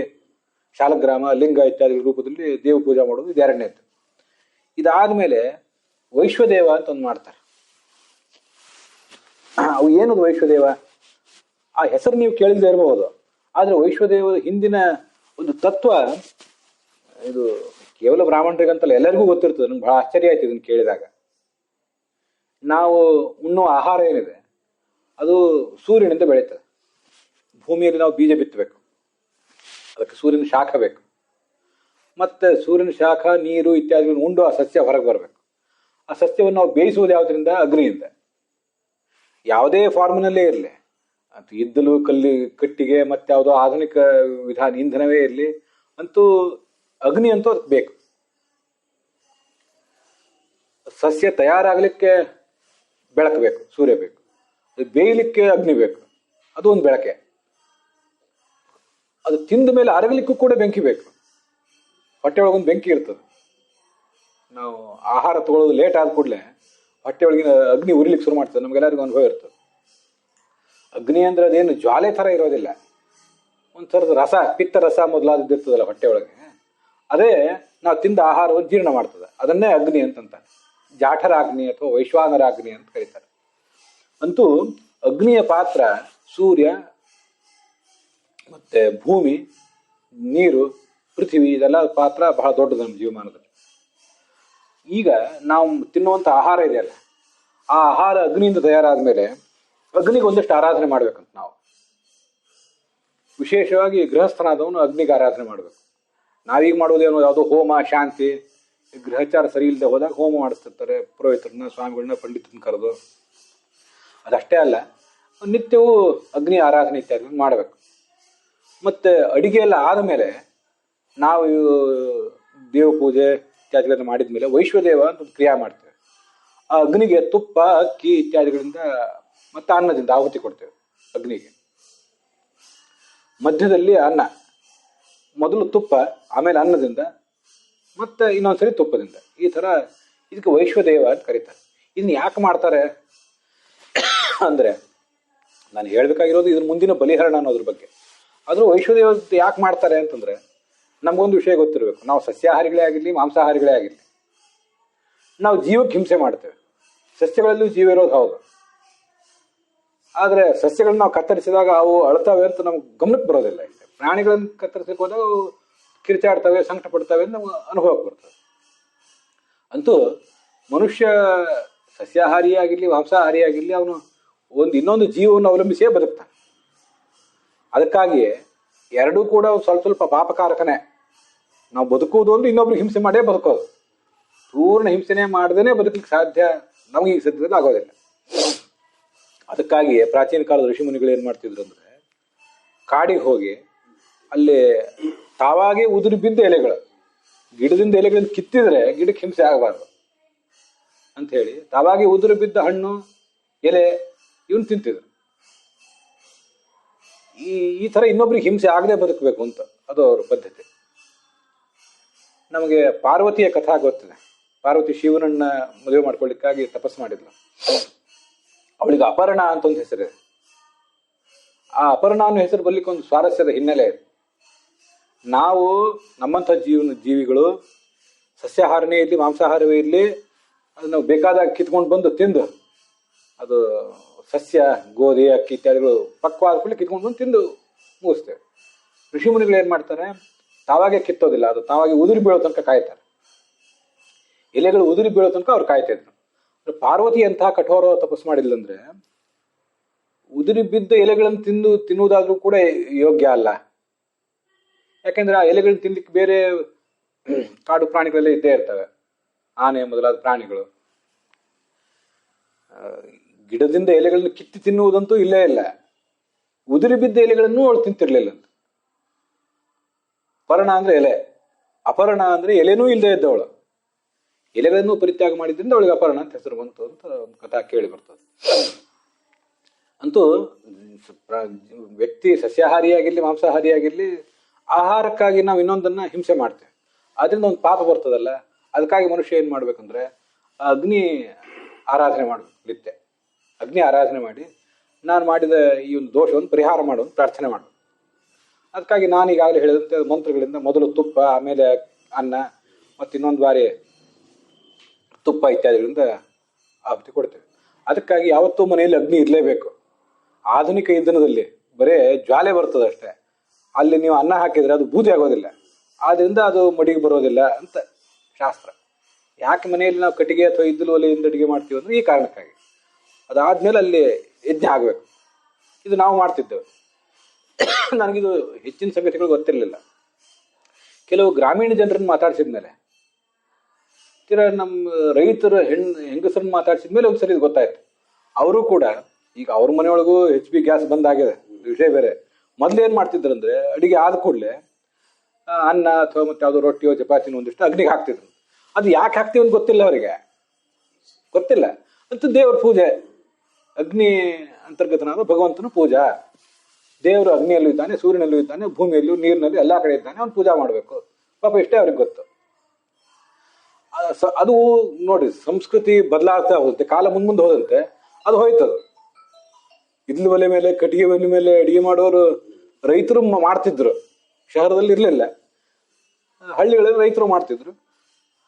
ಶಾಲಗ್ರಾಮ, ಲಿಂಗ ಇತ್ಯಾದಿ ರೂಪದಲ್ಲಿ ದೇವ ಪೂಜಾ ಮಾಡೋದು ಇದು 2ನೇದ್ದು. ಇದಾದ್ಮೇಲೆ ವೈಶ್ವದೇವ ಅಂತ ಒಂದು ಮಾಡ್ತಾರೆ. ಅವು ಏನದು ವೈಶ್ವದೇವ? ಆ ಹೆಸರು ನೀವು ಕೇಳಿದ್ರೆ ಇರಬಹುದು, ಆದ್ರೆ ವೈಶ್ವದೇವದ ಹಿಂದಿನ ಒಂದು ತತ್ವ ಇದು ಕೇವಲ ಬ್ರಾಹ್ಮಣರಿಗಂತಲ್ಲ, ಎಲ್ಲರಿಗೂ ಗೊತ್ತಿರ್ತದೆ. ನಂಗೆ ಬಹಳ ಆಶ್ಚರ್ಯ ಆಯ್ತು ಇದನ್ನು ಕೇಳಿದಾಗ. ನಾವು ಉಣ್ಣುವ ಆಹಾರ ಏನಿದೆ ಅದು ಸೂರ್ಯನಿಂದ ಬೆಳೀತದೆ. ಭೂಮಿಯಲ್ಲಿ ನಾವು ಬೀಜ ಬಿತ್ತಬೇಕು, ಅದಕ್ಕೆ ಸೂರ್ಯನ ಶಾಖ ಬೇಕು. ಮತ್ತೆ ಸೂರ್ಯನ ಶಾಖ, ನೀರು ಇತ್ಯಾದಿಗಳನ್ನು ಉಂಡು ಆ ಸಸ್ಯ ಹೊರಗೆ ಬರಬೇಕು. ಆ ಸಸ್ಯವನ್ನು ನಾವು ಬೇಯಿಸುವುದು ಯಾವುದರಿಂದ? ಅಗ್ನಿಯಿಂದ. ಯಾವುದೇ ಫಾರ್ಮಿನಲ್ಲೇ ಇರಲಿ, ಅದು ಇದ್ದಲು, ಕಟ್ಟಿಗೆ, ಮತ್ತೆ ಯಾವುದೋ ಆಧುನಿಕ ವಿಧಾನ ಇಂಧನವೇ ಇರಲಿ, ಅಂತೂ ಅಗ್ನಿ ಅಂತೂ ಅದಕ್ಕೆ ಬೇಕು. ಸಸ್ಯ ತಯಾರಾಗಲಿಕ್ಕೆ ಬೆಳಕು ಬೇಕು, ಸೂರ್ಯ ಬೇಕು. ಅದು ಬೇಯಲಿಕ್ಕೆ ಅಗ್ನಿ ಬೇಕು, ಅದು ಒಂದು ಬೆಳಕೆ. ಅದು ತಿಂದ ಮೇಲೆ ಅರಗಲಿಕ್ಕೂ ಕೂಡ ಬೆಂಕಿ ಬೇಕು. ಹೊಟ್ಟೆ ಒಳಗೊಂದು ಬೆಂಕಿ ಇರ್ತದೆ. ನಾವು ಆಹಾರ ತಗೊಳ್ಳೋದು ಲೇಟ್ ಆದ ಕೂಡಲೇ ಹೊಟ್ಟೆ ಒಳಗಿನ ಅಗ್ನಿ ಉರಿಲಿಕ್ಕೆ ಶುರು ಮಾಡ್ತದೆ. ನಮ್ಗೆಲ್ಲರಿಗೂ ಅನುಭವ ಇರ್ತದೆ. ಅಗ್ನಿ ಅಂದ್ರೆ ಅದೇನು ಜ್ವಾಲೆ ಥರ ಇರೋದಿಲ್ಲ, ಒಂದು ಥರದ ರಸ, ಪಿತ್ತ ರಸ ಮೊದಲಾದಿರ್ತದಲ್ಲ ಹೊಟ್ಟೆ ಒಳಗೆ, ಅದೇ ನಾವು ತಿಂದ ಆಹಾರವನ್ನು ಜೀರ್ಣ ಮಾಡ್ತದೆ. ಅದನ್ನೇ ಅಗ್ನಿ ಅಂತಂತಾರೆ. ಜಾಠರಾಗ್ನಿ ಅಥವಾ ವೈಶ್ವಾನರಾಗ್ನಿ ಅಂತ ಕರೀತಾರೆ. ಅಂತೂ ಅಗ್ನಿಯ ಪಾತ್ರ ಸೂರ್ಯ ಮತ್ತೆ ಭೂಮಿ, ನೀರು, ಪೃಥ್ವಿ, ಇದೆಲ್ಲ ಪಾತ್ರ ಬಹಳ ದೊಡ್ಡದು ನಮ್ಮ ಜೀವಮಾನದಲ್ಲಿ. ಈಗ ನಾವು ತಿನ್ನುವಂಥ ಆಹಾರ ಇದೆಯಲ್ಲ, ಆ ಆಹಾರ ಅಗ್ನಿಯಿಂದ ತಯಾರಾದ ಮೇಲೆ ಅಗ್ನಿಗೆ ಒಂದಷ್ಟು ಆರಾಧನೆ ಮಾಡ್ಬೇಕಂತ ನಾವು. ವಿಶೇಷವಾಗಿ ಗೃಹಸ್ಥನಾದವನು ಅಗ್ನಿಗೆ ಆರಾಧನೆ ಮಾಡಬೇಕು. ನಾವೀಗ ಮಾಡೋದೇನೋ ಯಾವುದೋ ಹೋಮ, ಶಾಂತಿ, ಗೃಹಚಾರ ಸರಿ ಇಲ್ಲದೆ ಹೋದಾಗ ಹೋಮ ಮಾಡಿಸ್ತಿರ್ತಾರೆ. ಪುರೋಹಿತರನ್ನ, ಸ್ವಾಮಿಗಳನ್ನ, ಪಂಡಿತರನ್ನ ಕರೆದು. ಅದಷ್ಟೇ ಅಲ್ಲ, ನಿತ್ಯವೂ ಅಗ್ನಿ ಆರಾಧನೆ ಇತ್ಯಾದಿ ಮಾಡಬೇಕು. ಮತ್ತೆ ಅಡಿಗೆ ಎಲ್ಲ ಆದಮೇಲೆ ನಾವು ದೇವ ಪೂಜೆ, ಇತ್ಯಾದಿಗಳನ್ನು ಮಾಡಿದ ಮೇಲೆ ವೈಶ್ವದೇವ ಅಂತ ಒಂದು ಕ್ರಿಯೆ ಮಾಡ್ತೇವೆ. ಆ ಅಗ್ನಿಗೆ ತುಪ್ಪ, ಅಕ್ಕಿ ಇತ್ಯಾದಿಗಳಿಂದ ಮತ್ತೆ ಅನ್ನದಿಂದ ಆಹುತಿ ಕೊಡ್ತೇವೆ ಅಗ್ನಿಗೆ. ಮಧ್ಯದಲ್ಲಿ ಅನ್ನ, ಮೊದಲು ತುಪ್ಪ, ಆಮೇಲೆ ಅನ್ನದಿಂದ, ಮತ್ತೆ ಇನ್ನೊಂದ್ಸರಿ ತುಪ್ಪದಿಂದ. ಈ ತರ ಇದಕ್ಕೆ ವೈಶ್ವದೇವ ಅಂತ ಕರೀತಾರೆ. ಇದನ್ನ ಯಾಕೆ ಮಾಡ್ತಾರೆ ಅಂದ್ರೆ, ನಾನು ಹೇಳ್ಬೇಕಾಗಿರೋದು ಇದ್ರ ಮುಂದಿನ ಬಲಿಹರಣ ಅನ್ನೋದ್ರ ಬಗ್ಗೆ. ಆದ್ರೂ ವೈಶ್ವದೇವ ಯಾಕೆ ಮಾಡ್ತಾರೆ ಅಂತಂದ್ರೆ, ನಮಗೊಂದು ವಿಷಯ ಗೊತ್ತಿರಬೇಕು. ನಾವು ಸಸ್ಯಾಹಾರಿಗಳೇ ಆಗಿರ್ಲಿ, ಮಾಂಸಾಹಾರಿಗಳೇ ಆಗಿರ್ಲಿ, ನಾವು ಜೀವಕ್ಕೆ ಹಿಂಸೆ ಮಾಡ್ತೇವೆ. ಸಸ್ಯಗಳಲ್ಲೂ ಜೀವ ಇರೋದು ಹೌದು, ಆದ್ರೆ ಸಸ್ಯಗಳನ್ನ ನಾವು ಕತ್ತರಿಸಿದಾಗ ಅವು ಅಳ್ತವೆ ಅಂತ ನಮ್ಗೆ ಗಮನಕ್ಕೆ ಬರೋದಿಲ್ಲ. ಪ್ರಾಣಿಗಳನ್ನ ಕತ್ತರಿಸಕ್ಕೆ ಹೋದಾಗ ಅವು ಕಿರ್ಚಾಡ್ತವೆ, ಸಂಕಟ ಪಡ್ತವೆ ಅಂತ ನಮ್ಗೆ ಅನುಭವಕ್ಕೆ ಬರ್ತವೆ. ಅಂತೂ ಮನುಷ್ಯ ಸಸ್ಯಾಹಾರಿ ಆಗಿರ್ಲಿ, ಮಾಂಸಾಹಾರಿ ಆಗಿರ್ಲಿ, ಅವನು ಇನ್ನೊಂದು ಜೀವವನ್ನು ಅವಲಂಬಿಸಿಯೇ ಬದುಕ್ತಾನೆ. ಅದಕ್ಕಾಗಿಯೇ ಎರಡೂ ಕೂಡ ಸ್ವಲ್ಪ ಸ್ವಲ್ಪ ಪಾಪಕಾರಕನೇ. ನಾವು ಬದುಕುವುದು ಒಂದು ಇನ್ನೊಬ್ರಿಗೆ ಹಿಂಸೆ ಮಾಡೇ ಬದುಕೋದು. ಪೂರ್ಣ ಹಿಂಸೆನೇ ಮಾಡದೇನೆ ಬದುಕಲಿಕ್ಕೆ ಸಾಧ್ಯ ನಮಗೆ ಈಗ ಸದ್ಯದಲ್ಲಿ ಆಗೋದಿಲ್ಲ. ಅದಕ್ಕಾಗಿಯೇ ಪ್ರಾಚೀನ ಕಾಲದ ಋಷಿಮುನಿಗಳು ಏನ್ ಮಾಡ್ತಿದ್ರು ಅಂದ್ರೆ, ಕಾಡಿಗೆ ಹೋಗಿ ಅಲ್ಲಿ ತಾವಾಗೇ ಉದುರಿ ಬಿದ್ದ ಎಲೆಗಳು, ಗಿಡದಿಂದ ಎಲೆಗಳನ್ನು ಕಿತ್ತಿದ್ರೆ ಗಿಡಕ್ಕೆ ಹಿಂಸೆ ಆಗಬಾರ್ದು ಅಂತ ಹೇಳಿ ತಾವಾಗೇ ಉದುರು ಬಿದ್ದ ಹಣ್ಣು, ಎಲೆ ಇವನ್ ತಿಂತಿದ್ರು. ಈ ತರ ಇನ್ನೊಬ್ರಿಗೆ ಹಿಂಸೆ ಆಗದೆ ಬದುಕಬೇಕು ಅಂತ ಅದು ಅವ್ರ ಪದ್ಧತಿ. ನಮಗೆ ಪಾರ್ವತಿಯ ಕಥಾ ಗೊತ್ತಿದೆ. ಪಾರ್ವತಿ ಶಿವನನ್ನ ಮದುವೆ ಮಾಡ್ಕೊಳ್ಳಿಕ್ಕಾಗಿ ತಪಸ್ಸು ಮಾಡಿದ್ಲು. ಅವಳಿಗೆ ಅಪರ್ಣ ಅಂತ ಒಂದು ಹೆಸರಿದೆ. ಆ ಅಪರ್ಣ ಅನ್ನೋ ಹೆಸರು ಬರ್ಲಿಕ್ಕೆ ಒಂದು ಸ್ವಾರಸ್ಯದ ಹಿನ್ನೆಲೆ ಇದೆ. ನಾವು ನಮ್ಮಂಥ ಜೀವಿಗಳು ಸಸ್ಯಾಹಾರನೇ ಇರಲಿ, ಮಾಂಸಾಹಾರವೇ ಇರಲಿ, ಅದು ನಾವು ಬೇಕಾದಾಗ ಕಿತ್ಕೊಂಡು ಬಂದು ತಿಂದು, ಅದು ಸಸ್ಯ, ಗೋಧಿ, ಅಕ್ಕಿ ಇತ್ಯಾದಿಗಳು ಪಕ್ವಾದ ಕೂಡಲೇ ಕಿತ್ಕೊಂಡು ಬಂದು ತಿಂದು ಮುಗಿಸ್ತೇವೆ. ಋಷಿಮುನಿಗಳು ಏನ್ ಮಾಡ್ತಾರೆ, ತಾವಾಗೆ ಕಿತ್ತೋದಿಲ್ಲ, ಅದು ತಾವಾಗೆ ಉದುರಿ ಬೀಳೋ ತನಕ ಕಾಯ್ತಾರೆ. ಎಲೆಗಳು ಉದುರಿ ಬೀಳೋ ತನಕ ಅವ್ರು ಕಾಯ್ತಿದ್ರು. ಪಾರ್ವತಿ ಎಂತಹ ಕಠೋರ ತಪಸ್ಸು ಮಾಡಿಲ್ಲಂದ್ರೆ, ಉದುರಿ ಬಿದ್ದ ಎಲೆಗಳನ್ನು ತಿನ್ನುವುದಾದ್ರೂ ಕೂಡ ಯೋಗ್ಯ ಅಲ್ಲ. ಯಾಕೆಂದ್ರೆ ಆ ಎಲೆಗಳನ್ನ ತಿನ್ಲಿಕ್ಕೆ ಬೇರೆ ಕಾಡು ಪ್ರಾಣಿಗಳೆಲ್ಲ ಇದ್ದೇ ಇರ್ತವೆ, ಆನೆ ಮೊದಲಾದ ಪ್ರಾಣಿಗಳು. ಗಿಡದಿಂದ ಎಲೆಗಳನ್ನು ಕಿತ್ತಿ ತಿನ್ನುವುದಂತೂ ಇಲ್ಲೇ ಇಲ್ಲ. ಉದುರಿ ಬಿದ್ದ ಎಲೆಗಳನ್ನು ಅವಳು ತಿಂತಿರ್ಲಿಲ್ಲ ಅಂತ. ಪರ್ಣ ಅಂದ್ರೆ ಎಲೆ, ಅಪರ್ಣ ಅಂದ್ರೆ ಎಲೆನೂ ಇಲ್ಲದೆ ಇದ್ದವಳು. ಎಲೆಗಳನ್ನು ಪರಿತ್ಯಾಗ ಮಾಡಿದ್ರಿಂದ ಅವಳಿಗೆ ಅಪರ್ಣ ಅಂತ ಹೆಸರು ಬಂತು ಅಂತ ಒಂದು ಕಥಾ ಕೇಳಿ ಬರ್ತದೆ. ಅಂತೂ ವ್ಯಕ್ತಿ ಸಸ್ಯಾಹಾರಿಯಾಗಿರ್ಲಿ, ಮಾಂಸಾಹಾರಿಯಾಗಿರ್ಲಿ, ಆಹಾರಕ್ಕಾಗಿ ನಾವು ಇನ್ನೊಂದನ್ನ ಹಿಂಸೆ ಮಾಡ್ತೇವೆ. ಅದರಿಂದ ಒಂದು ಪಾಪ ಬರ್ತದಲ್ಲ. ಅದಕ್ಕಾಗಿ ಮನುಷ್ಯ ಏನ್ ಮಾಡ್ಬೇಕಂದ್ರೆ, ಅಗ್ನಿ ಆರಾಧನೆ ಮಾಡ್ಬೇಕು. ನಿತ್ಯ ಅಗ್ನಿ ಆರಾಧನೆ ಮಾಡಿ, ನಾನು ಮಾಡಿದ ಈ ಒಂದು ದೋಷವನ್ನು ಪರಿಹಾರ ಮಾಡುವಂತ ಪ್ರಾರ್ಥನೆ ಮಾಡಬೇಕು. ಅದಕ್ಕಾಗಿ ನಾನು ಈಗಾಗಲೇ ಹೇಳಿದಂತೆ ಮಂತ್ರಗಳಿಂದ ಮೊದಲು ತುಪ್ಪ, ಆಮೇಲೆ ಅನ್ನ, ಮತ್ತು ಇನ್ನೊಂದು ಬಾರಿ ತುಪ್ಪ ಇತ್ಯಾದಿಗಳಿಂದ ಆಹುತಿ ಕೊಡ್ತೇವೆ. ಅದಕ್ಕಾಗಿ ಯಾವತ್ತೂ ಮನೆಯಲ್ಲಿ ಅಗ್ನಿ ಇರಲೇಬೇಕು. ಆಧುನಿಕ ಇಂಧನದಲ್ಲಿ ಬರೇ ಜ್ವಾಲೆ ಬರ್ತದೆ ಅಷ್ಟೇ. ಅಲ್ಲಿ ನೀವು ಅನ್ನ ಹಾಕಿದ್ರೆ ಅದು ಬೂದಿ ಆಗೋದಿಲ್ಲ, ಆದ್ರಿಂದ ಅದು ಮಡಿಗೆ ಬರೋದಿಲ್ಲ ಅಂತ ಶಾಸ್ತ್ರ. ಯಾಕೆ ಮನೆಯಲ್ಲಿ ನಾವು ಕಟ್ಟಿಗೆ ಅಥವಾ ಇದ್ದಲು ಒಲೆಯಿಂದ ಅಡಿಗೆ ಮಾಡ್ತೀವಿ ಅಂದ್ರೆ ಈ ಕಾರಣಕ್ಕಾಗಿ. ಅದಾದ್ಮೇಲೆ ಅಲ್ಲಿ ಯಜ್ಞ ಆಗ್ಬೇಕು. ಇದು ನಾವು ಮಾಡ್ತಿದ್ದೇವೆ. ನನಗಿದು ಹೆಚ್ಚಿನ ಸಂಗತಿಗಳು ಗೊತ್ತಿರಲಿಲ್ಲ. ಕೆಲವು ಗ್ರಾಮೀಣ ಜನರನ್ನು ಮಾತಾಡ್ಸಿದ್ಮೇಲೆ, ನಮ್ಮ ರೈತರ ಹೆಂಗಸರನ್ನ ಮಾತಾಡ್ಸಿದ್ಮೇಲೆ ಒಂದ್ಸರಿ ಇದು ಗೊತ್ತಾಯ್ತು. ಅವರು ಕೂಡ ಈಗ ಅವ್ರ ಮನೆಯೊಳಗೂ HP ಗ್ಯಾಸ್ ಬಂದಾಗಿದೆ, ವಿಷಯ ಬೇರೆ. ಮೊದ್ಲು ಏನ್ ಮಾಡ್ತಿದ್ರಂದ್ರೆ, ಅಡಿಗೆ ಆದ ಕೂಡಲೇ ಅನ್ನ ಅಥವಾ ಮತ್ತೆ ಯಾವ್ದೋ ರೊಟ್ಟಿಯೋ ಚಪಾತಿನೋ ಒಂದಿಷ್ಟು ಅಗ್ನಿಗೆ ಹಾಕ್ತಿದ್ರು. ಅದು ಯಾಕೆ ಹಾಕ್ತೀವಿ ಅಂತ ಗೊತ್ತಿಲ್ಲ ಅವರಿಗೆ, ಗೊತ್ತಿಲ್ಲ ಅಂತ. ದೇವ್ರ ಪೂಜೆ, ಅಗ್ನಿ ಅಂತರ್ಗತನಾದ ಭಗವಂತನ ಪೂಜಾ. ದೇವರು ಅಗ್ನಿಯಲ್ಲೂ ಇದ್ದಾನೆ, ಸೂರ್ಯನಲ್ಲೂ ಇದ್ದಾನೆ, ಭೂಮಿಯಲ್ಲೂ, ನೀರಿನಲ್ಲಿ ಎಲ್ಲಾ ಕಡೆ ಇದ್ದಾನೆ, ಅವ್ನು ಪೂಜಾ ಮಾಡಬೇಕು ಪಾಪ. ಇಷ್ಟೇ ಅವ್ರಿಗೆ ಗೊತ್ತು. ಅದು ನೋಡಿ, ಸಂಸ್ಕೃತಿ ಬದಲಾಗ್ತಾ ಹೋಗುತ್ತೆ, ಕಾಲ ಮುಂದೆ ಹೋದಂತೆ ಅದು ಹೋಯ್ತದು. ಇದ್ಲು ಒಲೆ ಮೇಲೆ, ಕಟ್ಟಿಗೆ ಒಲೆ ಮೇಲೆ ಅಡಿಗೆ ಮಾಡೋರು ರೈತರು ಮಾಡ್ತಿದ್ರು, ಶಹರದಲ್ಲಿ ಇರ್ಲಿಲ್ಲ. ಹಳ್ಳಿಗಳಲ್ಲಿ ರೈತರು ಮಾಡ್ತಿದ್ರು.